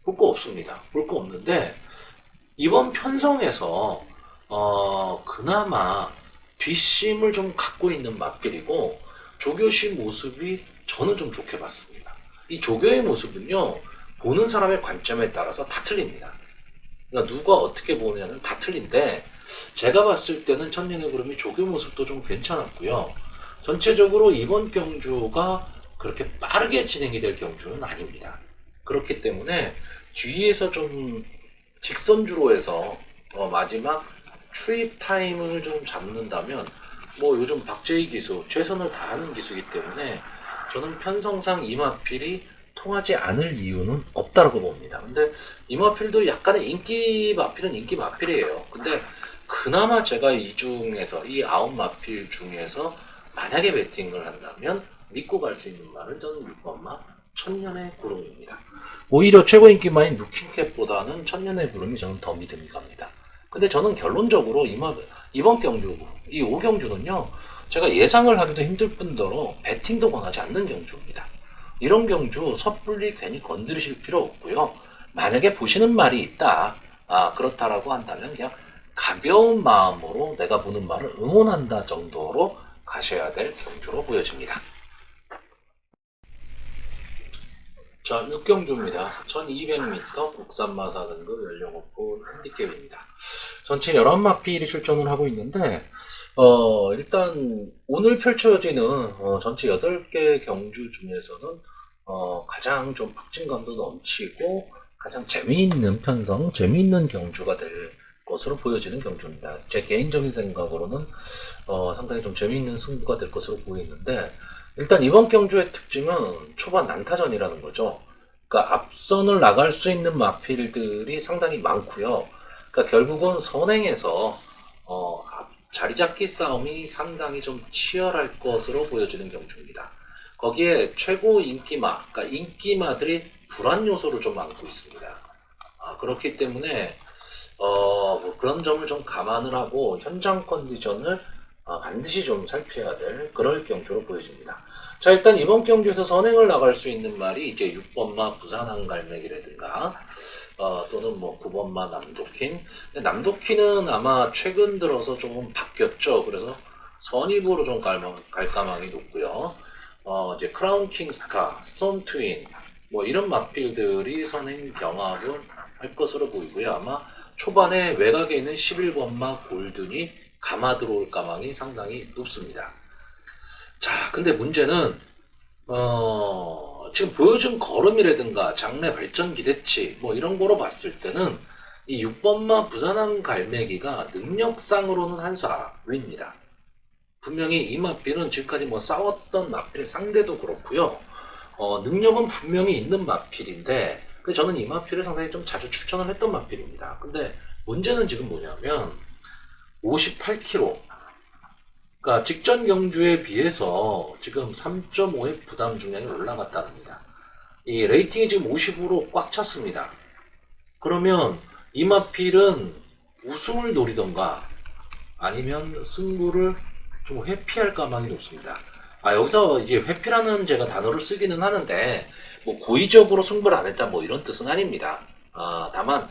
볼 거 없습니다. 볼 거 없는데 이번 편성에서 그나마 뒷심을 좀 갖고 있는 마필이고 조교시 모습이 저는 좀 좋게 봤습니다. 이 조교의 모습은요 보는 사람의 관점에 따라서 다 틀립니다. 그러니까 누가 어떻게 보느냐는 다 틀린데 제가 봤을 때는 천년의 구름이 조교 모습도 좀 괜찮았고요. 전체적으로 이번 경주가 그렇게 빠르게 진행이 될 경주는 아닙니다. 그렇기 때문에 뒤에서 좀 직선주로 해서 마지막 추입 타임을 좀 잡는다면 뭐 요즘 박재희 기수 최선을 다하는 기수이기 때문에 저는 편성상 이마필이 통하지 않을 이유는 없다고 봅니다. 근데 이마필도 약간의 인기 마필은 인기 마필이에요. 근데 그나마 제가 이 중에서 이 9마필 중에서 만약에 배팅을 한다면 믿고 갈 수 있는 말은 저는 6번마 천년의 구름입니다. 오히려 최고 인기마인 루킹캣보다는 천년의 구름이 저는 더 믿음이 갑니다. 근데 저는 결론적으로 이번 경주, 이 5경주는요, 제가 예상을 하기도 힘들 뿐더러 배팅도 권하지 않는 경주입니다. 이런 경주 섣불리 괜히 건드리실 필요 없고요. 만약에 보시는 말이 있다, 그렇다라고 한다면 그냥 가벼운 마음으로 내가 보는 말을 응원한다 정도로 가셔야 될 경주로 보여집니다. 자, 6경주입니다. 1200m 국산마 4등급 연령 오픈 핸디캡입니다. 전체 11마필이 출전을 하고 있는데 일단 오늘 펼쳐지는 전체 8개 경주 중에서는 가장 좀 박진감도 넘치고 가장 재미있는 편성, 재미있는 경주가 될 것으로 보여지는 경주입니다. 제 개인적인 생각으로는 상당히 좀 재미있는 승부가 될 것으로 보이는데 일단 이번 경주의 특징은 초반 난타전이라는 거죠. 그러니까 앞선을 나갈 수 있는 마필들이 상당히 많고요. 그러니까 결국은 선행에서 자리 잡기 싸움이 상당히 좀 치열할 것으로 보여지는 경주입니다. 거기에 최고 인기마, 그러니까 인기마들이 불안 요소를 좀 안고 있습니다. 그렇기 때문에 뭐 그런 점을 좀 감안을 하고 현장 컨디션을 반드시 좀 살펴야 될 그럴 경주로 보여집니다. 자, 일단 이번 경주에서 선행을 나갈 수 있는 말이 이제 6번마 부산항 갈매기라든가 또는 뭐 9번마 남도킨. 남도킨은 아마 최근 들어서 조금 바뀌었죠. 그래서 선입으로 좀 갈가망이 높고요. 이제 크라운킹 스카, 스톰 트윈 뭐 이런 마필들이 선행 경합을 할 것으로 보이고요. 아마 초반에 외곽에 있는 11번마 골든이 감아 들어올 가망이 상당히 높습니다. 자, 근데 문제는 지금 보여준 걸음이라든가 장래 발전 기대치 뭐 이런 거로 봤을 때는 이 6번마 부산항 갈매기가 능력상으로는 한 수 아래입니다. 분명히 이 마필은 지금까지 뭐 싸웠던 마필 상대도 그렇고요. 능력은 분명히 있는 마필인데 그래서 저는 이 마필을 상당히 좀 자주 출전을 했던 마필입니다. 근데 문제는 지금 뭐냐면 58kg. 그러니까 직전 경주에 비해서 지금 3.5의 부담 중량이 올라갔다는겁니다. 이 레이팅이 지금 50으로 꽉 찼습니다. 그러면 이 마필은 우승을 노리던가 아니면 승부를 좀 회피할 가망이 높습니다. 여기서 이제 회피라는 제가 단어를 쓰기는 하는데 뭐 고의적으로 승부를 안 했다 뭐 이런 뜻은 아닙니다. 다만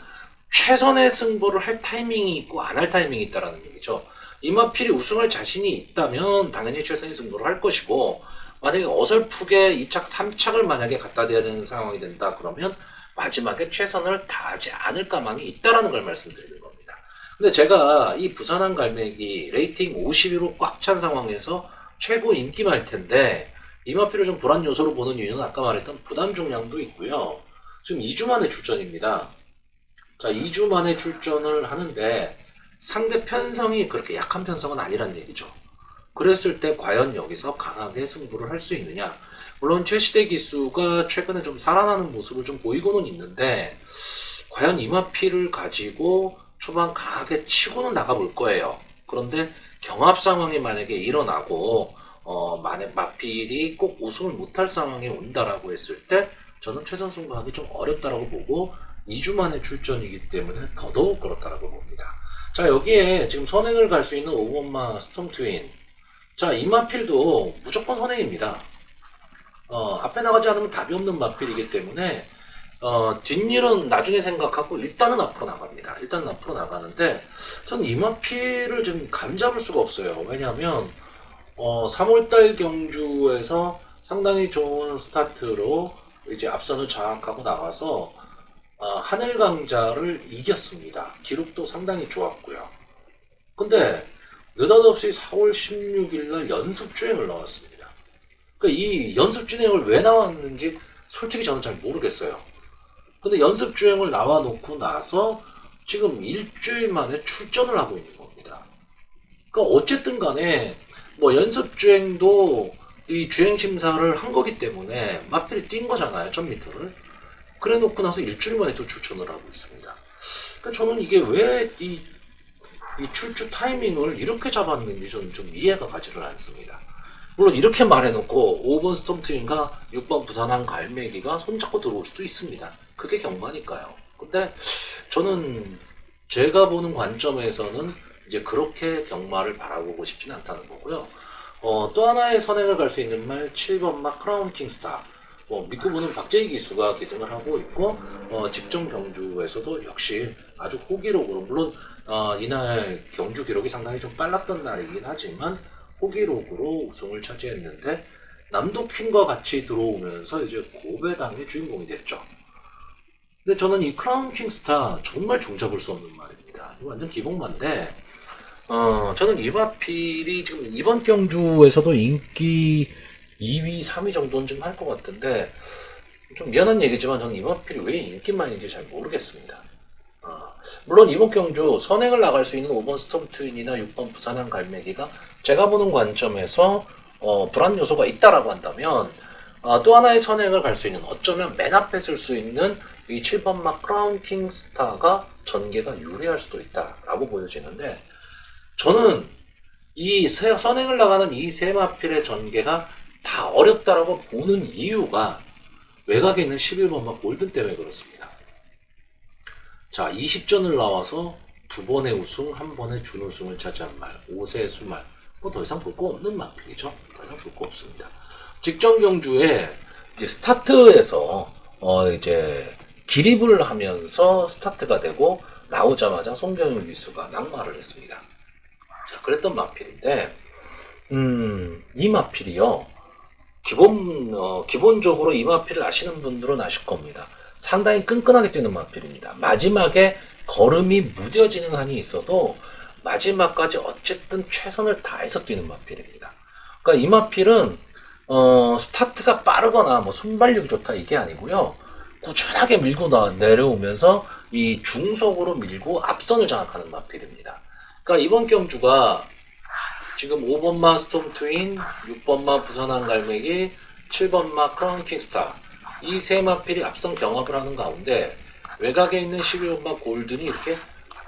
최선의 승부를 할 타이밍이 있고 안 할 타이밍이 있다라는 얘기죠. 이 마필이 우승할 자신이 있다면 당연히 최선의 승부를 할 것이고, 만약에 어설프게 2착, 3착을 만약에 갖다 대야 되는 상황이 된다 그러면 마지막에 최선을 다하지 않을 가망이 있다라는 걸 말씀드리는 겁니다. 근데 제가 이 부산항 갈매기 레이팅 50위로 꽉 찬 상황에서 최고 인기말 텐데 이 마필을 좀 불안 요소로 보는 이유는 아까 말했던 부담 중량도 있고요. 지금 2주 만에 출전입니다. 자, 2주 만에 출전을 하는데 상대 편성이 그렇게 약한 편성은 아니란 얘기죠. 그랬을 때 과연 여기서 강하게 승부를 할 수 있느냐. 물론 최시대 기수가 최근에 좀 살아나는 모습을 좀 보이고는 있는데 과연 이마피를 가지고 초반 강하게 치고는 나가볼 거예요. 그런데 경합 상황이 만약에 일어나고 만약 마필이 꼭 우승을 못할 상황이 온다라고 했을 때 저는 최선 승부하기 좀 어렵다라고 보고 2주 만에 출전이기 때문에 더더욱 그렇다라고 봅니다. 자, 여기에 지금 선행을 갈 수 있는 오번마 스톰 트윈. 자, 이 마필도 무조건 선행입니다. 앞에 나가지 않으면 답이 없는 마필이기 때문에 뒷일은 나중에 생각하고 일단은 앞으로 나갑니다. 일단은 앞으로 나가는데 저는 이 마필을 좀 감잡을 수가 없어요. 왜냐하면 3월달 경주에서 상당히 좋은 스타트로 이제 앞선을 장악하고 나가서 하늘강자를 이겼습니다. 기록도 상당히 좋았고요. 근데 느닷없이 4월 16일 날 연습 주행을 나왔습니다. 그러니까 이 연습 주행을 왜 나왔는지 솔직히 저는 잘 모르겠어요. 근데 연습 주행을 나와 놓고 나서 지금 일주일 만에 출전을 하고 있는 겁니다. 그러니까 어쨌든 간에 뭐 연습 주행도 이 주행 심사를 한 거기 때문에 마필이 뛴 거잖아요. 1000m를. 그래 놓고 나서 일주일 만에 또 출전을 하고 있습니다. 그러니까 저는 이게 왜 이 출주 타이밍을 이렇게 잡았는지 저는 좀 이해가 가지를 않습니다. 물론 이렇게 말해놓고 5번 스톰트윈과 6번 부산항 갈매기가 손잡고 들어올 수도 있습니다. 그게 경마니까요. 근데 저는 제가 보는 관점에서는 이제 그렇게 경마를 바라보고 싶지는 않다는 거고요. 또 하나의 선행을 갈 수 있는 말 7번 막 크라운 킹스타. 믿고 보는 박재희 기수가 기승을 하고 있고 직전 경주에서도 역시 아주 호기록으로 물론 이날 경주 기록이 상당히 좀 빨랐던 날이긴 하지만 호기록으로 우승을 차지했는데 남도퀸과 같이 들어오면서 이제 고배당의 주인공이 됐죠. 근데 저는 이 크라운 킹스타 정말 종잡을 수 없는 말입니다. 완전 기복만데 저는 이마필이 지금 이번 경주에서도 인기 2위, 3위 정도는 좀 할 것 같은데 좀 미안한 얘기지만 저는 이마필이 왜 인기만인지 잘 모르겠습니다. 물론 이번 경주 선행을 나갈 수 있는 5번 스톰 트윈이나 6번 부산항 갈매기가 제가 보는 관점에서 불안 요소가 있다라고 한다면 또 하나의 선행을 갈 수 있는 어쩌면 맨 앞에 쓸 수 있는 이 7번 막 크라운 킹스타가 전개가 유리할 수도 있다라고 보여지는데 저는 이 선행을 나가는 이 세 마필의 전개가 다 어렵다라고 보는 이유가 외곽에 있는 11번 막 골든 때문에 그렇습니다. 자, 20전을 나와서 2번의 우승, 1번의 준우승을 차지한 말, 5세 수말, 뭐 더 이상 볼 거 없는 마필이죠. 더 이상 볼 거 없습니다. 직전 경주에 이제 스타트에서 이제 기립을 하면서 스타트가 되고 나오자마자 송경윤 기수가 낙마를 했습니다. 자, 그랬던 마필인데 이 마필이요. 기본적으로 이 마필을 아시는 분들은 아실 겁니다. 상당히 끈끈하게 뛰는 마필입니다. 마지막에 걸음이 무뎌지는 한이 있어도 마지막까지 어쨌든 최선을 다해서 뛰는 마필입니다. 그러니까 이 마필은 스타트가 빠르거나 뭐 순발력이 좋다 이게 아니고요. 꾸준하게 밀고 내려오면서 이 중속으로 밀고 앞선을 장악하는 마필입니다. 그러니까 이번 경주가 지금 5번마 스톰 트윈, 6번마 부산항 갈매기, 7번마 크라운 킹스타 이 세 마필이 앞선 경합을 하는 가운데 외곽에 있는 11번마 골든이 이렇게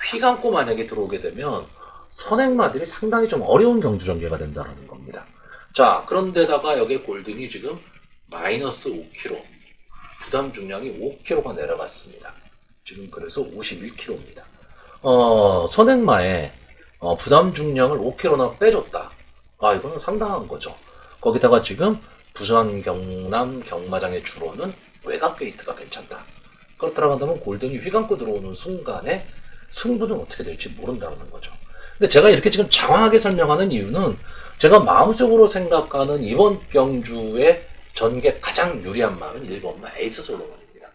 휘감고 만약에 들어오게 되면 선행마들이 상당히 좀 어려운 경주 전개가 된다는 겁니다. 자, 그런데다가 여기 골든이 지금 마이너스 5kg, 부담 중량이 5kg가 내려갔습니다. 지금 그래서 51kg입니다. 선행마에 부담 중량을 5kg나 빼줬다. 아, 이거는 상당한 거죠. 거기다가 지금 부산, 경남, 경마장의 주로는 외곽 게이트가 괜찮다. 그렇다고 한다면 골든이 휘감고 들어오는 순간에 승부는 어떻게 될지 모른다는 거죠. 근데 제가 이렇게 지금 장황하게 설명하는 이유는 제가 마음속으로 생각하는 이번 경주의 전개 가장 유리한 말은 1번마 에이스 솔로몬입니다.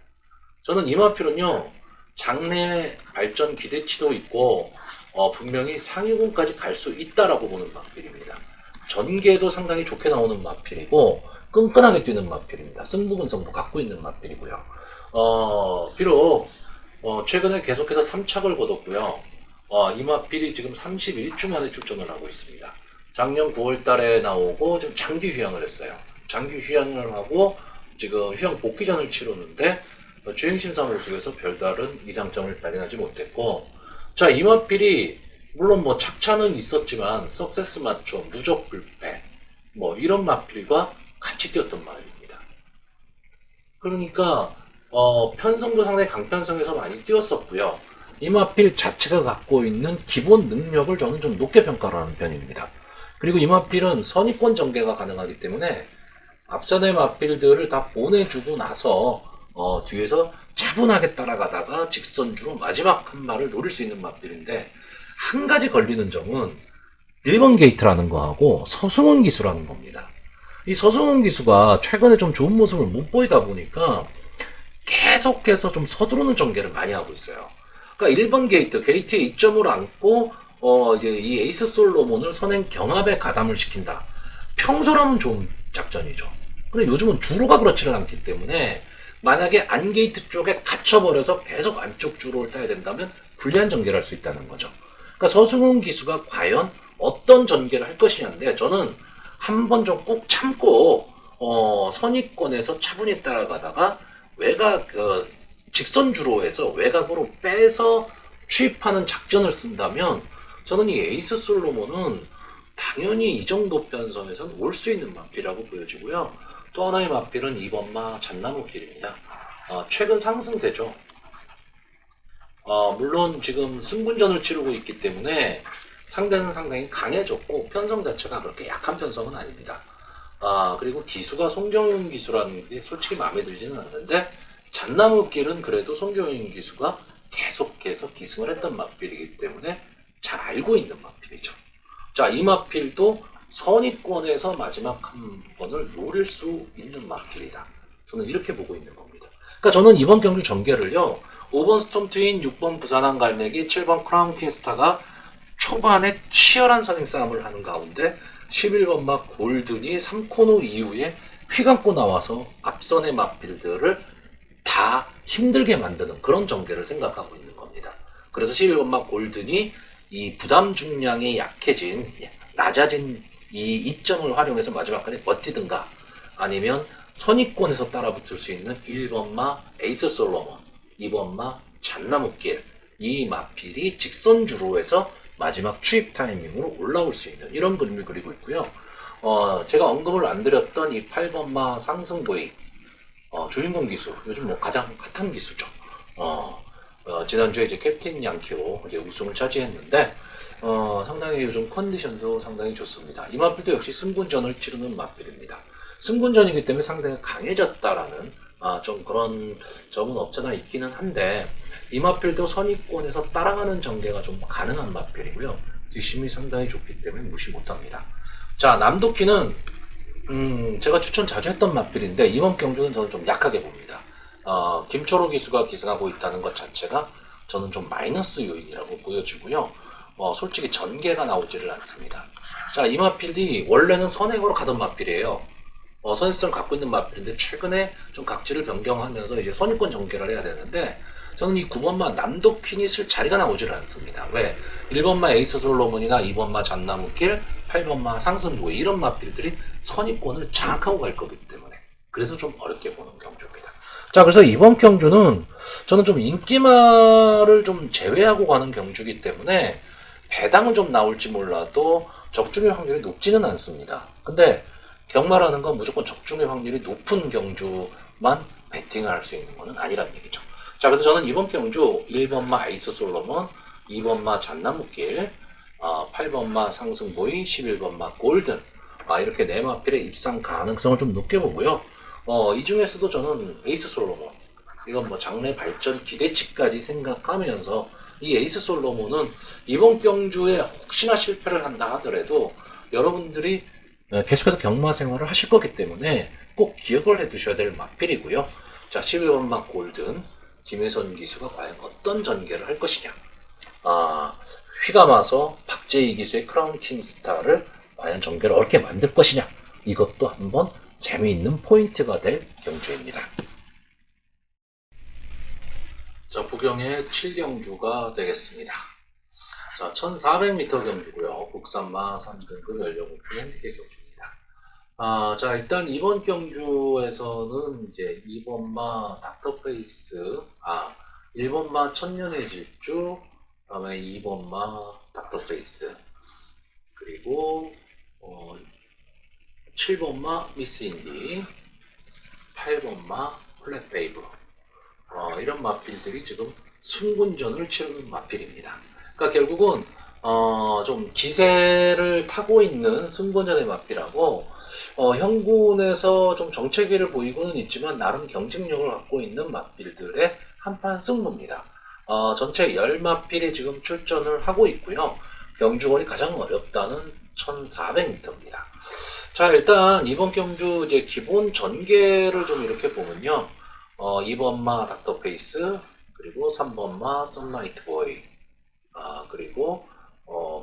저는 이 마필은요, 장래 발전 기대치도 있고 분명히 상위군까지 갈 수 있다라고 보는 마필입니다. 전개도 상당히 좋게 나오는 마필이고 끈끈하게 뛰는 마필입니다. 승부 근성도 갖고 있는 마필이고요. 비록 최근에 계속해서 3착을 거뒀고요. 이 마필이 지금 31주 만에 출전을 하고 있습니다. 작년 9월 달에 나오고 지금 장기 휴양을 했어요. 장기 휴양을 하고 지금 휴양 복귀전을 치렀는데 주행심사 모습에서 별다른 이상점을 발견하지 못했고, 자, 이 마필이 물론 뭐 착차는 있었지만 석세스 맞춰 무적 불패 뭐 이런 마필과 같이 뛰었던 말입니다. 그러니까 편성도 상당히 강편성에서 많이 뛰었었고요. 이 마필 자체가 갖고 있는 기본 능력을 저는 좀 높게 평가를 하는 편입니다. 그리고 이 마필은 선입권 전개가 가능하기 때문에 앞선의 마필들을 다 보내주고 나서 뒤에서 차분하게 따라가다가 직선주로 마지막 한 마를 노릴 수 있는 마필인데, 한 가지 걸리는 점은 1번 게이트라는 거하고 서승훈 기수라는 겁니다. 이 서승훈 기수가 최근에 좀 좋은 모습을 못 보이다 보니까 계속해서 좀 서두르는 전개를 많이 하고 있어요. 그러니까 1번 게이트에 이점을 안고 이제 이 에이스 솔로몬을 선행 경합에 가담을 시킨다. 평소라면 좋은 작전이죠. 근데 요즘은 주로가 그렇지는 않기 때문에 만약에 안 게이트 쪽에 갇혀버려서 계속 안쪽 주로를 타야 된다면 불리한 전개를 할 수 있다는 거죠. 그러니까 서승훈 기수가 과연 어떤 전개를 할 것이냐인데, 저는 한번 좀 꾹 참고 선입권에서 차분히 따라가다가 외곽 직선 주로에서 외곽으로 빼서 추입하는 작전을 쓴다면 저는 이 에이스 솔로몬은 당연히 이 정도 편성에서는 올 수 있는 마필이라고 보여지고요. 또 하나의 마필은 2번마 잣나무길입니다. 최근 상승세죠. 물론 지금 승분전을 치르고 있기 때문에 상대는 상당히 강해졌고 편성 자체가 그렇게 약한 편성은 아닙니다. 그리고 기수가 송경윤 기수라는 게 솔직히 마음에 들지는 않는데, 잣나무길은 그래도 송경윤 기수가 계속해서 기승을 했던 마필이기 때문에 잘 알고 있는 마필이죠. 자, 이 마필도 선입권에서 마지막 한 번을 노릴 수 있는 마필이다. 저는 이렇게 보고 있는 겁니다. 그러니까 저는 이번 경주 전개를요, 5번 스톰 트윈, 6번 부산항 갈매기, 7번 크라운 퀸스타가 초반에 치열한 선행 싸움을 하는 가운데 11번마 골든이 3코너 이후에 휘감고 나와서 앞선의 마필들을 다 힘들게 만드는 그런 전개를 생각하고 있는 겁니다. 그래서 11번마 골든이 이 부담 중량이 약해진, 낮아진 이 이점을 활용해서 마지막까지 버티든가, 아니면 선입권에서 따라붙을 수 있는 1번마 에이스 솔로몬, 2번마 잣나무길, 이 마필이 직선 주로에서 마지막 추입 타이밍으로 올라올 수 있는 이런 그림을 그리고 있고요. 제가 언급을 안 드렸던 이 8번마 상승보이, 조인공 기수, 요즘 뭐 가장 핫한 기수죠. 지난주에 이제 캡틴 양키로 이제 우승을 차지했는데, 상당히 요즘 컨디션도 상당히 좋습니다. 이 마필도 역시 승분전을 치르는 마필입니다. 승분전이기 때문에 상대가 강해졌다라는 좀 그런 점은 없잖아 있기는 한데, 이 마필도 선입권에서 따라가는 전개가 좀 가능한 마필이고요. 뒷심이 상당히 좋기 때문에 무시 못합니다. 자, 남도키는 제가 추천 자주 했던 마필인데 이번 경주는 저는 좀 약하게 봅니다. 김초로 기수가 기승하고 있다는 것 자체가 저는 좀 마이너스 요인이라고 보여지고요. 솔직히 전개가 나오지를 않습니다. 자, 이 마필이 원래는 선행으로 가던 마필이에요. 선입선을 갖고 있는 마필인데 최근에 좀 각지를 변경하면서 이제 선입권 전개를 해야 되는데, 저는 이 9번마 남도퀸이 쓸 자리가 나오지를 않습니다. 왜? 1번마 에이스 솔로몬이나 2번마 잣나무길, 8번마 상승보이 이런 마필들이 선입권을 장악하고 갈 거기 때문에, 그래서 좀 어렵게 보는 경주입니다. 자, 그래서 이번 경주는 저는 좀 인기마를 좀 제외하고 가는 경주이기 때문에 배당은 좀 나올지 몰라도 적중의 확률이 높지는 않습니다. 근데 경마라는 건 무조건 적중의 확률이 높은 경주만 베팅을 할 수 있는 것은 아니란 얘기죠. 자, 그래서 저는 이번 경주 1번마 아이스 솔로몬, 2번마 잣나무길, 8번마 상승보이, 11번마 골든, 이렇게 네 마필의 입상 가능성을 좀 높게 보고요. 이 중에서도 저는 에이스 솔로몬, 이건 뭐 장래 발전 기대치까지 생각하면서 이 에이스 솔로몬은 이번 경주에 혹시나 실패를 한다 하더라도 여러분들이 계속해서 경마 생활을 하실 거기 때문에 꼭 기억을 해 두셔야 될 마필이고요. 자, 11번마 골든, 김혜선 기수가 과연 어떤 전개를 할 것이냐. 휘감아서 박재희 기수의 크라운 킹스타를 과연 전개를 어렵게 만들 것이냐. 이것도 한번 재미있는 포인트가 될 경주입니다. 자, 부경의 7경주가 되겠습니다. 자, 1400m 경주고요. 국산마 3등급 연령오픈 핸디캡 경주입니다. 자, 일단 이번 경주에서는 이제 2번마 닥터페이스, 1번마 천년의 질주, 그 다음에 2번마 닥터페이스, 그리고 7번마 미스인디, 8번마 플랫베이브, 이런 마필들이 지금 승군전을 치르는 마필입니다. 그러니까 결국은 좀 기세를 타고 있는 승군전의 마필하고 현군에서 좀 정체기를 보이고는 있지만 나름 경쟁력을 갖고 있는 마필들의 한판 승부입니다. 전체 10마필이 지금 출전을 하고 있고요. 경주거리 가장 어렵다는 1400m입니다. 자, 일단 이번 경주 이제 기본 전개를 좀 이렇게 보면요. 2번마 닥터페이스, 그리고 3번마 선라이트 보이, 그리고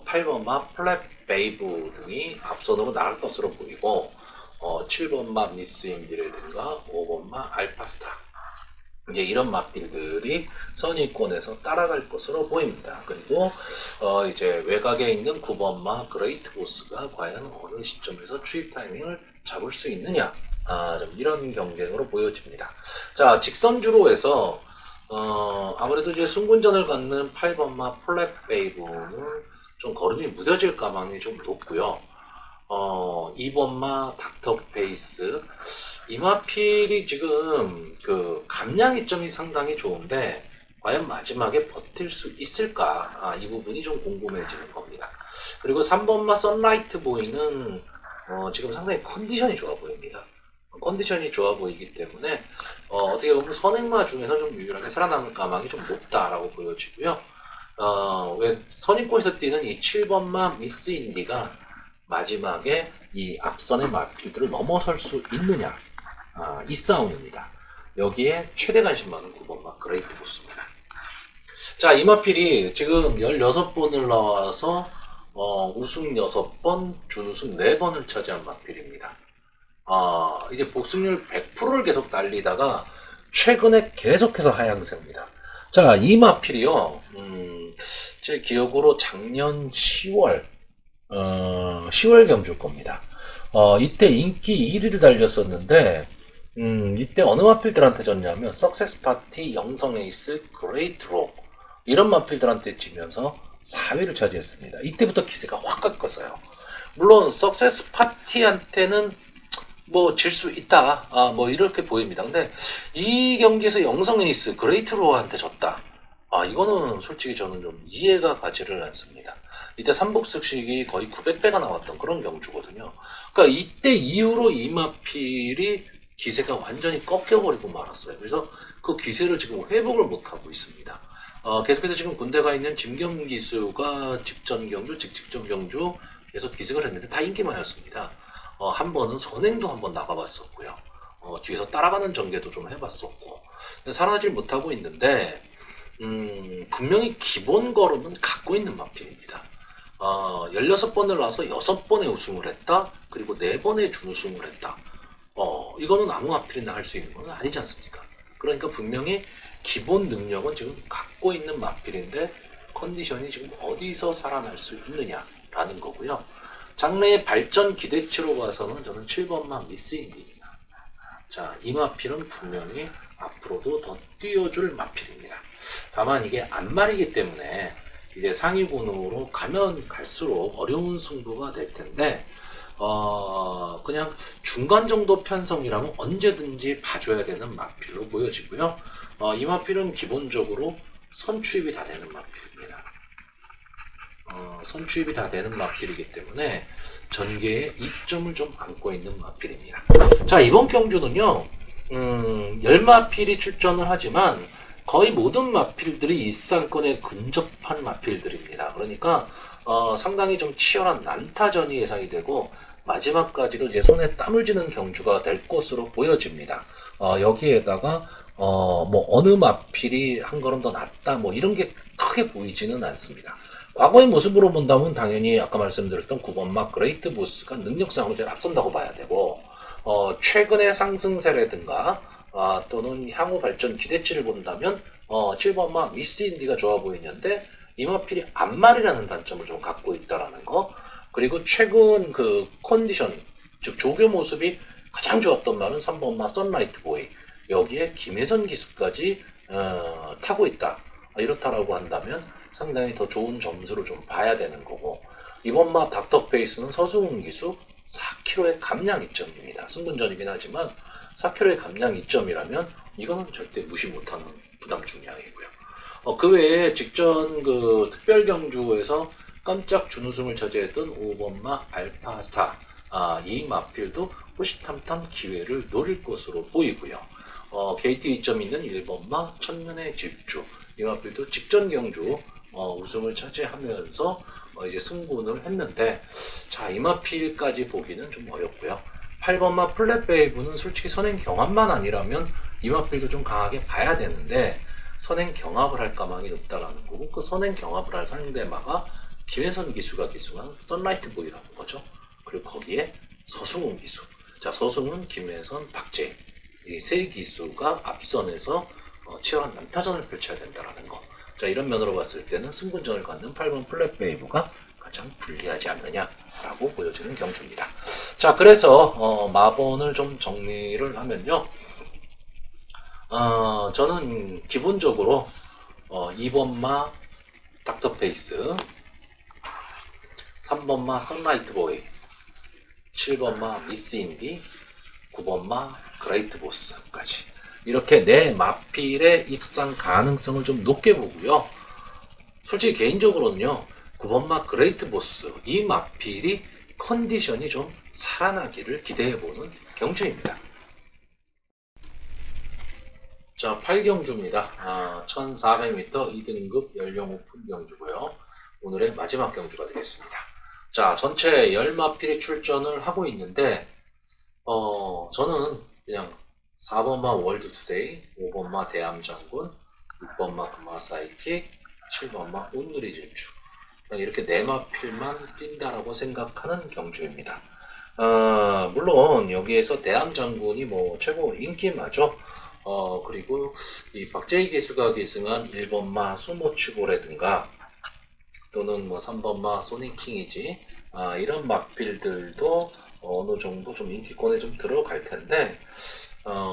8번마 플랫 베이브 등이 앞선으로 나갈 것으로 보이고 7번마 미스 인디라든가 5번마 알파스타, 이제 이런 마필들이 선의권에서 따라갈 것으로 보입니다. 그리고 이제 외곽에 있는 9번마 그레이트 보스가 과연 어느 시점에서 추입 타이밍을 잡을 수 있느냐, 좀 이런 경쟁으로 보여집니다. 자, 직선주로 해서 아무래도 이제 승군전을 갖는 8번마 플랫 베이브는 좀 걸음이 무뎌질 가망이 좀 높고요. 2번마 닥터 페이스, 이마필이 지금 그 감량 이점이 상당히 좋은데 과연 마지막에 버틸 수 있을까? 이 부분이 좀 궁금해지는 겁니다. 그리고 3번마 선라이트 보이는 지금 상당히 컨디션이 좋아 보입니다. 컨디션이 좋아 보이기 때문에 어떻게 보면 선행마 중에서 좀 유일하게 살아남을 가망이 좀 높다라고 보여지고요. 왜 선입권에서 뛰는 이 7번마 미스 인디가 마지막에 이 앞선의 마필들을 넘어설 수 있느냐, 이 싸움입니다. 여기에 최대 관심만은 9번마 그레이트 보스입니다. 자, 이 마필이 지금 16번을 나와서 우승 6번, 준우승 4번을 차지한 마필입니다. 이제 복승률 100%를 계속 달리다가 최근에 계속해서 하향세입니다. 자, 이 마필이요, 제 기억으로 작년 10월 경주일 겁니다. 이때 인기 1위를 달렸었는데, 이때 어느 마필들한테 졌냐면, 석세스 파티, 영성 에이스, 그레이트 록, 이런 마필들한테 지면서 4위를 차지했습니다. 이때부터 기세가 확 꺾었어요. 물론, 석세스 파티한테는 뭐 질 수 있다, 뭐 이렇게 보입니다. 근데 이 경기에서 영성 에이스, 그레이트 록한테 졌다. 이거는 솔직히 저는 좀 이해가 가지를 않습니다. 이때 삼복습식이 거의 900배가 나왔던 그런 경주거든요. 그러니까 이때 이후로 이마필이 기세가 완전히 꺾여버리고 말았어요. 그래서 그 기세를 지금 회복을 못하고 있습니다. 계속해서 지금 군대가 있는 짐경 기수가 직전 경주, 직직전 경주 계속 기색을 했는데 다 인기만이었습니다. 한 번은 선행도 한번 나가봤었고요. 뒤에서 따라가는 전개도 좀 해봤었고. 살아나질 못하고 있는데, 분명히 기본 걸음은 갖고 있는 마필입니다. 16번을 나서 6번의 우승을 했다. 그리고 4번의 준우승을 했다. 이거는 아무 마필이나 할 수 있는 건 아니지 않습니까? 그러니까 분명히 기본 능력은 지금 갖고 있는 마필인데 컨디션이 지금 어디서 살아날 수 있느냐라는 거고요. 장래의 발전 기대치로 봐서는 저는 7번만 미스인디입니다. 자, 이 마필은 분명히 앞으로도 더 뛰어줄 마필입니다. 다만 이게 안말이기 때문에 이제 상위군으로 가면 갈수록 어려운 승부가 될 텐데 그냥 중간 정도 편성이라면 언제든지 봐줘야 되는 마필로 보여지고요. 이 마필은 기본적으로 선추입이 다 되는 마필입니다. 선추입이 다 되는 마필이기 때문에 전개에 이점을 좀 안고 있는 마필입니다. 자, 이번 경주는요, 10마필이 출전을 하지만 거의 모든 마필들이 입상권에 근접한 마필들입니다. 그러니까 상당히 좀 치열한 난타전이 예상이 되고 마지막까지도 이제 손에 땀을 쥐는 경주가 될 것으로 보여집니다. 여기에다가 뭐 어느 마필이 한 걸음 더 낫다 뭐 이런 게 크게 보이지는 않습니다. 과거의 모습으로 본다면 당연히 아까 말씀드렸던 9번마 그레이트 보스가 능력상으로 제일 앞선다고 봐야 되고 최근의 상승세라든가 또는 향후 발전 기대치를 본다면 7번마 미스 인디가 좋아 보이는데 이 마필이 안말이라는 단점을 좀 갖고 있다라는 거, 그리고 최근 그 컨디션 즉 조교 모습이 가장 좋았던 말은 3번마 선라이트 보이, 여기에 김혜선 기수까지 타고 있다, 이렇다라고 한다면 상당히 더 좋은 점수를 좀 봐야 되는 거고, 이번 마 닥터 페이스는 서승훈 기수 4kg의 감량 이점입니다. 승분전이긴 하지만 4kg의 감량 이점이라면 이거는 절대 무시 못하는 부담 중량이고요. 그 외에 직전 그 특별 경주에서 깜짝 준우승을 차지했던 5번마 알파스타, 이 마필도 호시탐탐 기회를 노릴 것으로 보이고요. 게이트 이점 있는 1번마 천년의 질주, 이 마필도 직전 경주 우승을 차지하면서 이제 승분을 했는데, 자, 이 마필까지 보기는 좀 어렵고요. 8번마 플랫베이브는 솔직히 선행 경합만 아니라면 이 마필도 좀 강하게 봐야 되는데 선행 경합을 할 가망이 높다라는 거고, 그 선행 경합을 할 상대마가 김혜선 기수가 기수한 선라이트 보이라는 거죠. 그리고 거기에 서승훈 기수. 자, 서승훈, 김혜선, 박재희, 이 세 기수가 앞선에서 치열한 난타전을 펼쳐야 된다라는 거. 자, 이런 면으로 봤을 때는 승분전을 갖는 8번 플랫베이브가 가장 불리하지 않느냐라고 보여지는 경주입니다. 자, 그래서 마번을 좀 정리를 하면요, 저는 기본적으로 2번마 닥터페이스, 3번마 선라이트 보이, 7번마 미스인디, 9번마 그레이트 보스까지 이렇게 네 마필의 입상 가능성을 좀 높게 보고요. 솔직히 개인적으로는요, 9번마 그레이트 보스, 이 마필이 컨디션이 좀 살아나기를 기대해보는 경주입니다. 자, 8경주입니다. 1400m 2등급 연령 오픈 경주고요. 오늘의 마지막 경주가 되겠습니다. 자, 전체 10마필이 출전을 하고 있는데 저는 그냥 4번마 월드투데이, 5번마 대암장군, 6번마 금화사이킥, 7번마 온누리 질주, 이렇게 4마필만 뛴다라고 생각하는 경주입니다. 물론 여기에서 대암장군이 뭐 최고 인기마죠. 그리고 이 박재희 기수가 기승한 1번마 수모치고라든가 또는 뭐 3번마 소니킹이지, 이런 마필들도 어느 정도 좀 인기권에 좀 들어갈 텐데,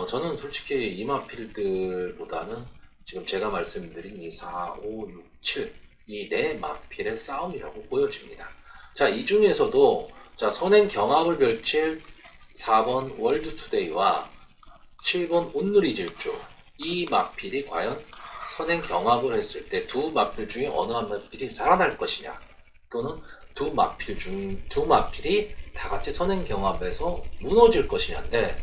저는 솔직히 이 마필들보다는 지금 제가 말씀드린 이 4, 5, 6, 7, 이 네 마필의 싸움이라고 보여집니다. 자, 이 중에서도 자, 선행 경합을 펼칠 4번 월드투데이와 7번 온누리 질주, 이 마필이 과연 선행 경합을 했을 때 두 마필 중에 어느 한 마필이 살아날 것이냐, 또는 두 마필이 다 같이 선행 경합에서 무너질 것이냐인데,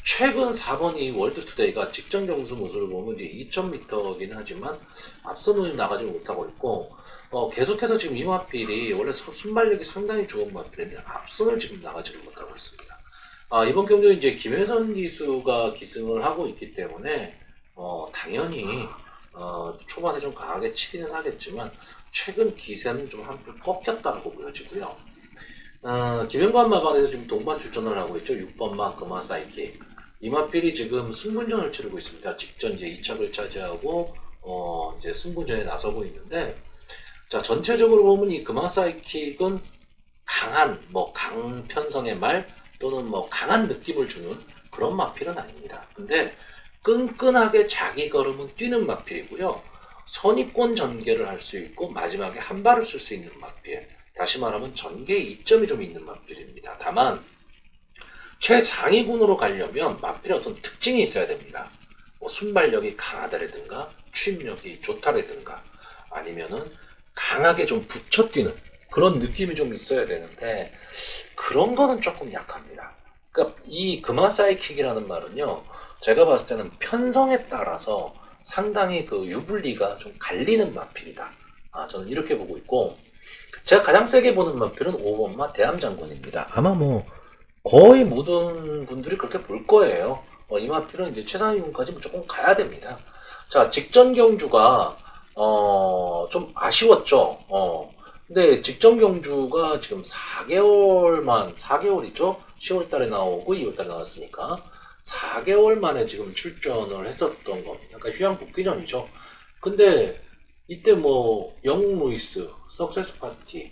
최근 4번이 월드투데이가 직전 경수 모습을 보면 이제 2000m이긴 하지만 앞선을 나가지 못하고 있고, 계속해서 지금 이 마필이 원래 순발력이 상당히 좋은 마필인데 앞선을 지금 나가지를 못하고 있습니다. 이번 경기에 이제 김혜선 기수가 기승을 하고 있기 때문에 당연히 초반에 좀 강하게 치기는 하겠지만 최근 기세는 좀 한풀 꺾였다고 보여지고요. 김현관 마방에서 지금 동반 출전을 하고 있죠. 6번마 금화사이킥, 이 마필이 지금 승분전을 치르고 있습니다. 직전 이제 2착을 차지하고 이제 승분전에 나서고 있는데, 자, 전체적으로 보면 이 금화사이킥은 강한 뭐 강편성의 말 또는 뭐 강한 느낌을 주는 그런 마필은 아닙니다. 근데 끈끈하게 자기 걸음은 뛰는 마필이고요. 선입권 전개를 할 수 있고 마지막에 한 발을 쓸 수 있는 마필. 다시 말하면 전개 이점이 좀 있는 마필입니다. 다만 최상위군으로 가려면 마필의 어떤 특징이 있어야 됩니다. 뭐 순발력이 강하다라든가 추임력이 좋다라든가 아니면은 강하게 좀 붙여 뛰는 그런 느낌이 좀 있어야 되는데 그런 거는 조금 약합니다. 그러니까 이 금화사이킥이라는 말은요, 제가 봤을 때는 편성에 따라서 상당히 그 유불리가 좀 갈리는 마필이다. 저는 이렇게 보고 있고, 제가 가장 세게 보는 마필은 5번마 대함장군입니다. 아마 뭐 거의 모든 분들이 그렇게 볼 거예요. 이 마필은 이제 최상위군까지 무조건 가야 됩니다. 자, 직전 경주가 좀 아쉬웠죠. 근데 직전 경주가 지금 4개월이죠. 10월 달에 나오고 2월 달에 나왔으니까 4개월 만에 지금 출전을 했었던 겁니다. 그러니까 휴양 복귀 전이죠. 근데 이때 뭐 영웅 루이스, 석세스 파티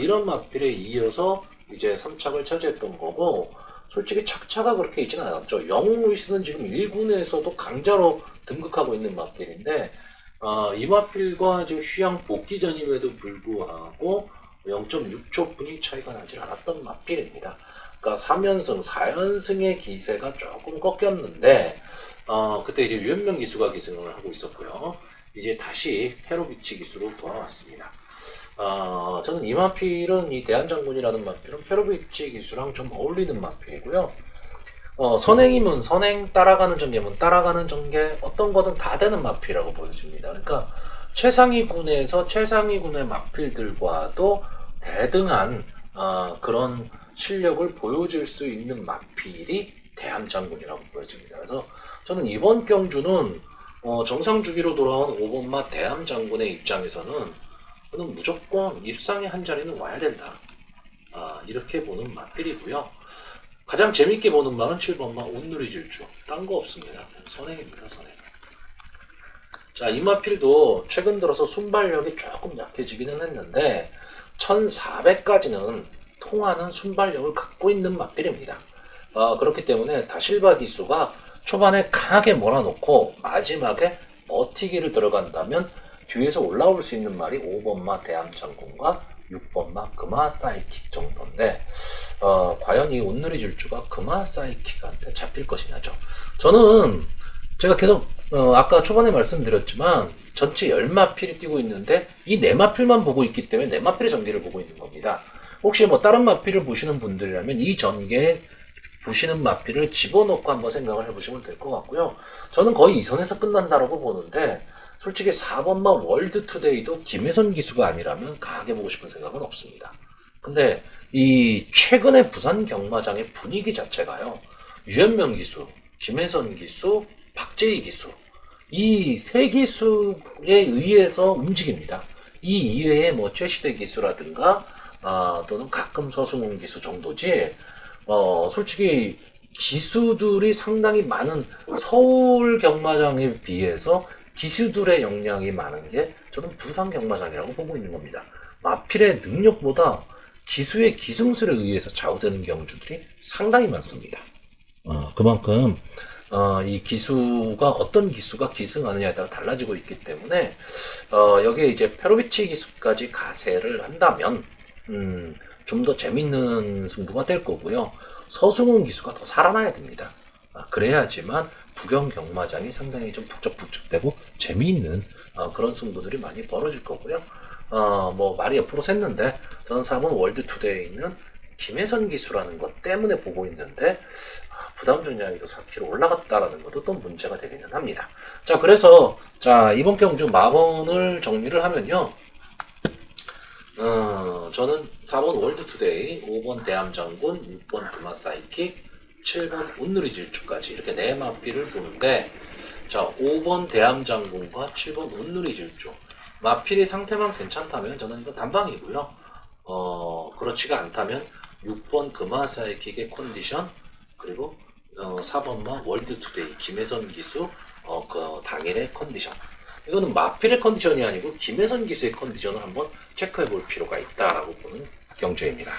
이런 마필에 이어서 이제 3착을 차지했던 거고, 솔직히 착차가 그렇게 있지는 않았죠. 영웅 루이스는 지금 1군에서도 강자로 등극하고 있는 마필인데 이 마필과 지금 휴양 복귀전임에도 불구하고 0.6초 분위 차이가 나질 않았던 마필입니다. 그러니까 3연승, 4연승의 기세가 조금 꺾였는데 그때 이제 유현명 기수가 기승을 하고 있었고요. 이제 다시 페로비치 기수로 돌아왔습니다. 저는 이 마필은 이 대한장군이라는 마필은 페로비치 기수랑 좀 어울리는 마필이고요. 선행이면 선행, 따라가는 전개면 따라가는 전개, 어떤 거든 다 되는 마필이라고 보여집니다. 그러니까 최상위군에서 최상위군의 마필들과도 대등한 그런 실력을 보여줄 수 있는 마필이 대함장군이라고 보여집니다. 그래서 저는 이번 경주는 정상 주기로 돌아온 5번마 대함장군의 입장에서는 저는 무조건 입상의 한 자리는 와야 된다. 이렇게 보는 마필이고요. 가장 재밌게 보는 말은 7번마 온누리 질주. 딴 거 없습니다. 선행입니다, 선행. 자, 이 마필도 최근 들어서 순발력이 조금 약해지기는 했는데 1400까지는 통하는 순발력을 갖고 있는 마필입니다. 그렇기 때문에 다실바 기수가 초반에 강하게 몰아놓고 마지막에 버티기를 들어간다면 뒤에서 올라올 수 있는 말이 5번마 대함장군과 6번마 금화사이킥 정도인데 과연 이 온누리 질주가 금화사이킥한테 잡힐 것이냐죠. 저는 제가 계속 아까 초반에 말씀드렸지만 전체 10마필이 뛰고 있는데 이 4마필만 보고 있기 때문에 4마필의 전개를 보고 있는 겁니다. 혹시 뭐 다른 마필을 보시는 분들이라면 이 전개에 보시는 마필을 집어넣고 한번 생각을 해보시면 될 것 같고요. 저는 거의 이 선에서 끝난다라고 보는데 솔직히 4번마 월드투데이도 김혜선 기수가 아니라면 강하게 보고 싶은 생각은 없습니다. 근데 이 최근의 부산 경마장의 분위기 자체가요. 유현명 기수, 김혜선 기수, 박재희 기수 이 세 기수에 의해서 움직입니다. 이 이외에 뭐 최시대 기수라든가 또는 가끔 서승훈 기수 정도지 솔직히 기수들이 상당히 많은 서울 경마장에 비해서 기수들의 역량이 많은 게 저는 부산 경마장이라고 보고 있는 겁니다. 마필의 능력보다 기수의 기승술에 의해서 좌우되는 경주들이 상당히 많습니다. 그만큼 이 기수가 어떤 기수가 기승하느냐에 따라 달라지고 있기 때문에 여기에 이제 페로비치 기수까지 가세를 한다면 좀 더 재밌는 승부가 될 거고요. 서승훈 기수가 더 살아나야 됩니다. 그래야지만 부경 경마장이 상당히 좀 북적북적되고 재미있는 그런 승부들이 많이 벌어질 거고요. 뭐 말이 옆으로 샜는데 저는 4번 월드투데이에 있는 김혜선 기수라는 것 때문에 보고 있는데 부담 중량이도 4kg 올라갔다라는 것도 또 문제가 되기는 합니다. 자, 그래서 이번 경주 마번을 정리를 하면요. 저는 4번 월드투데이, 5번 대함장군, 6번 금화사이킥, 7번 온누리 질주까지 이렇게 4마필을 보는데, 자, 5번 대함장군과 7번 온누리 질주. 마필의 상태만 괜찮다면 저는 이거 단방이고요. 그렇지가 않다면 6번 금화사이킥의 컨디션, 그리고 4번마 월드투데이 김혜선 기수 그 당일의 컨디션. 이거는 마필의 컨디션이 아니고 김혜선 기수의 컨디션을 한번 체크해 볼 필요가 있다라고 보는 경주입니다.